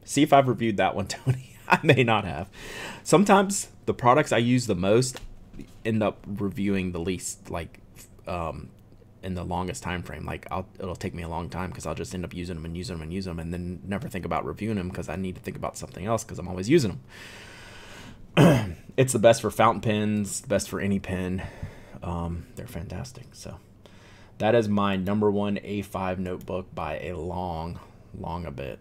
see if I've reviewed that one, Tony. I may not have. Sometimes the products I use the most end up reviewing the least, like in the longest time frame. Like it'll take me a long time because I'll just end up using them and using them and using them, and then never think about reviewing them because I need to think about something else because I'm always using them. It's the best for fountain pens, the best for any pen. They're fantastic. So that is my number one A5 notebook by a long a bit.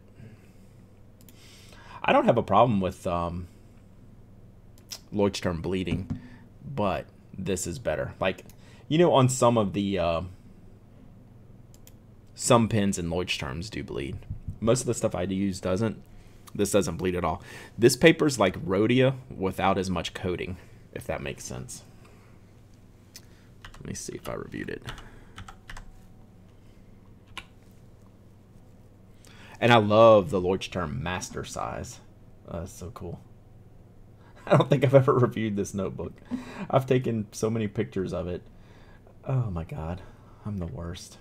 I don't have a problem with Leuchtturm bleeding, but this is better. Like, you know, on some of the some pens and Leuchtturms do bleed. Most of the stuff I use doesn't. This doesn't bleed at all. This paper's like Rhodia without as much coating, if that makes sense. Let me see if I reviewed it. And I love the Leuchtturm master size. That's so cool. I don't think I've ever reviewed this notebook. I've taken so many pictures of it. Oh my God, I'm the worst.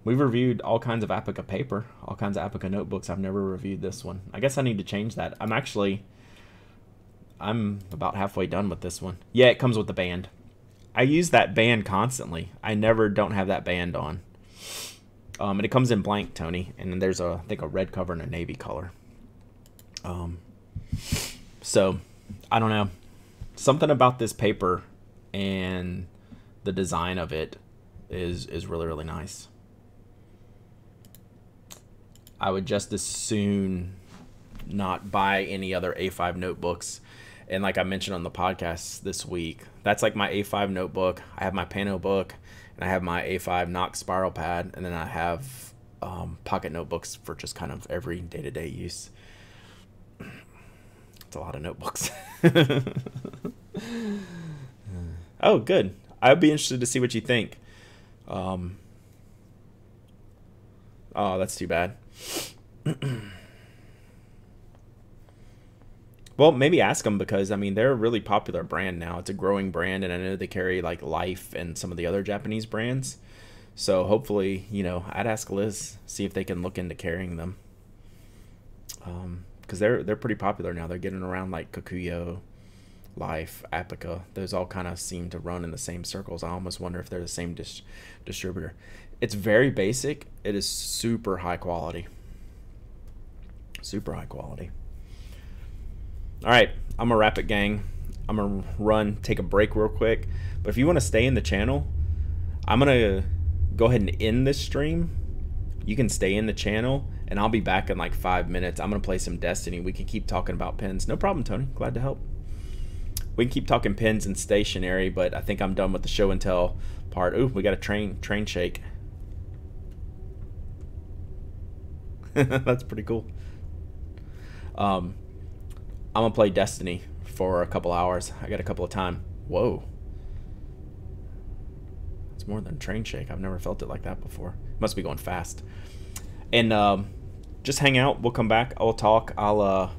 We've reviewed all kinds of Apica paper, all kinds of Apica notebooks. I've never reviewed this one. I guess I need to change that. I'm about halfway done with this one. Yeah, it comes with the band. I use that band constantly. I never don't have that band on. And it comes in blank, Tony. And then there's I think a red cover and a navy color. So I don't know. Something about this paper and the design of it is really, really nice. I would just as soon not buy any other A5 notebooks. And like I mentioned on the podcast this week, that's like my A5 notebook. I have my Pano book, and I have my A5 Knox spiral pad, and then I have pocket notebooks for just kind of every day-to-day use. It's a lot of notebooks. Oh, good. I'd be interested to see what you think. Oh, that's too bad. Well, maybe ask them because, I mean, they're a really popular brand now. It's a growing brand, and I know they carry, like, Life and some of the other Japanese brands. So, hopefully, you know, I'd ask Liz, see if they can look into carrying them. Because they're pretty popular now. They're getting around, like, Kokuyo, Life, Apica. Those all kind of seem to run in the same circles. I almost wonder if they're the same distributor. It's very basic. It is super high quality. Super high quality. All right, I'm gonna wrap it, gang. I'm gonna take a break real quick. But if you want to stay in the channel, I'm gonna go ahead and end this stream. You can stay in the channel, and I'll be back in like 5 minutes. I'm gonna play some Destiny. We can keep talking about pens. No problem, Tony. Glad to help. We can keep talking pens and stationery, but I think I'm done with the show and tell part. Ooh, we got a train shake. That's pretty cool. I'm gonna play Destiny for a couple hours. I got a couple of time. Whoa. It's more than a train shake. I've never felt it like that before. Must be going fast. And just hang out. We'll come back. I'll talk. I'll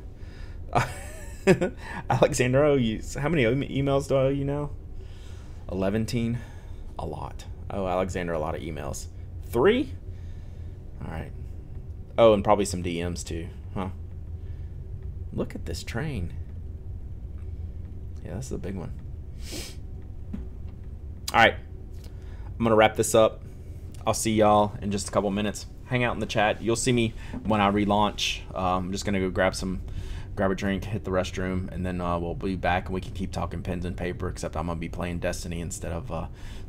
Alexander, how many emails do I owe you now? 11? A lot. Oh, Alexander, a lot of emails. 3? All right. Oh, and probably some DMs too, huh? Look at this train. Yeah, this is a big one. All right. I'm going to wrap this up. I'll see y'all in just a couple minutes. Hang out in the chat. You'll see me when I relaunch. I'm just going to go grab a drink, hit the restroom, and then we'll be back and we can keep talking pens and paper, except I'm going to be playing Destiny instead of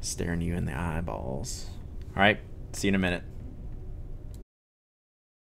staring you in the eyeballs. All right. See you in a minute.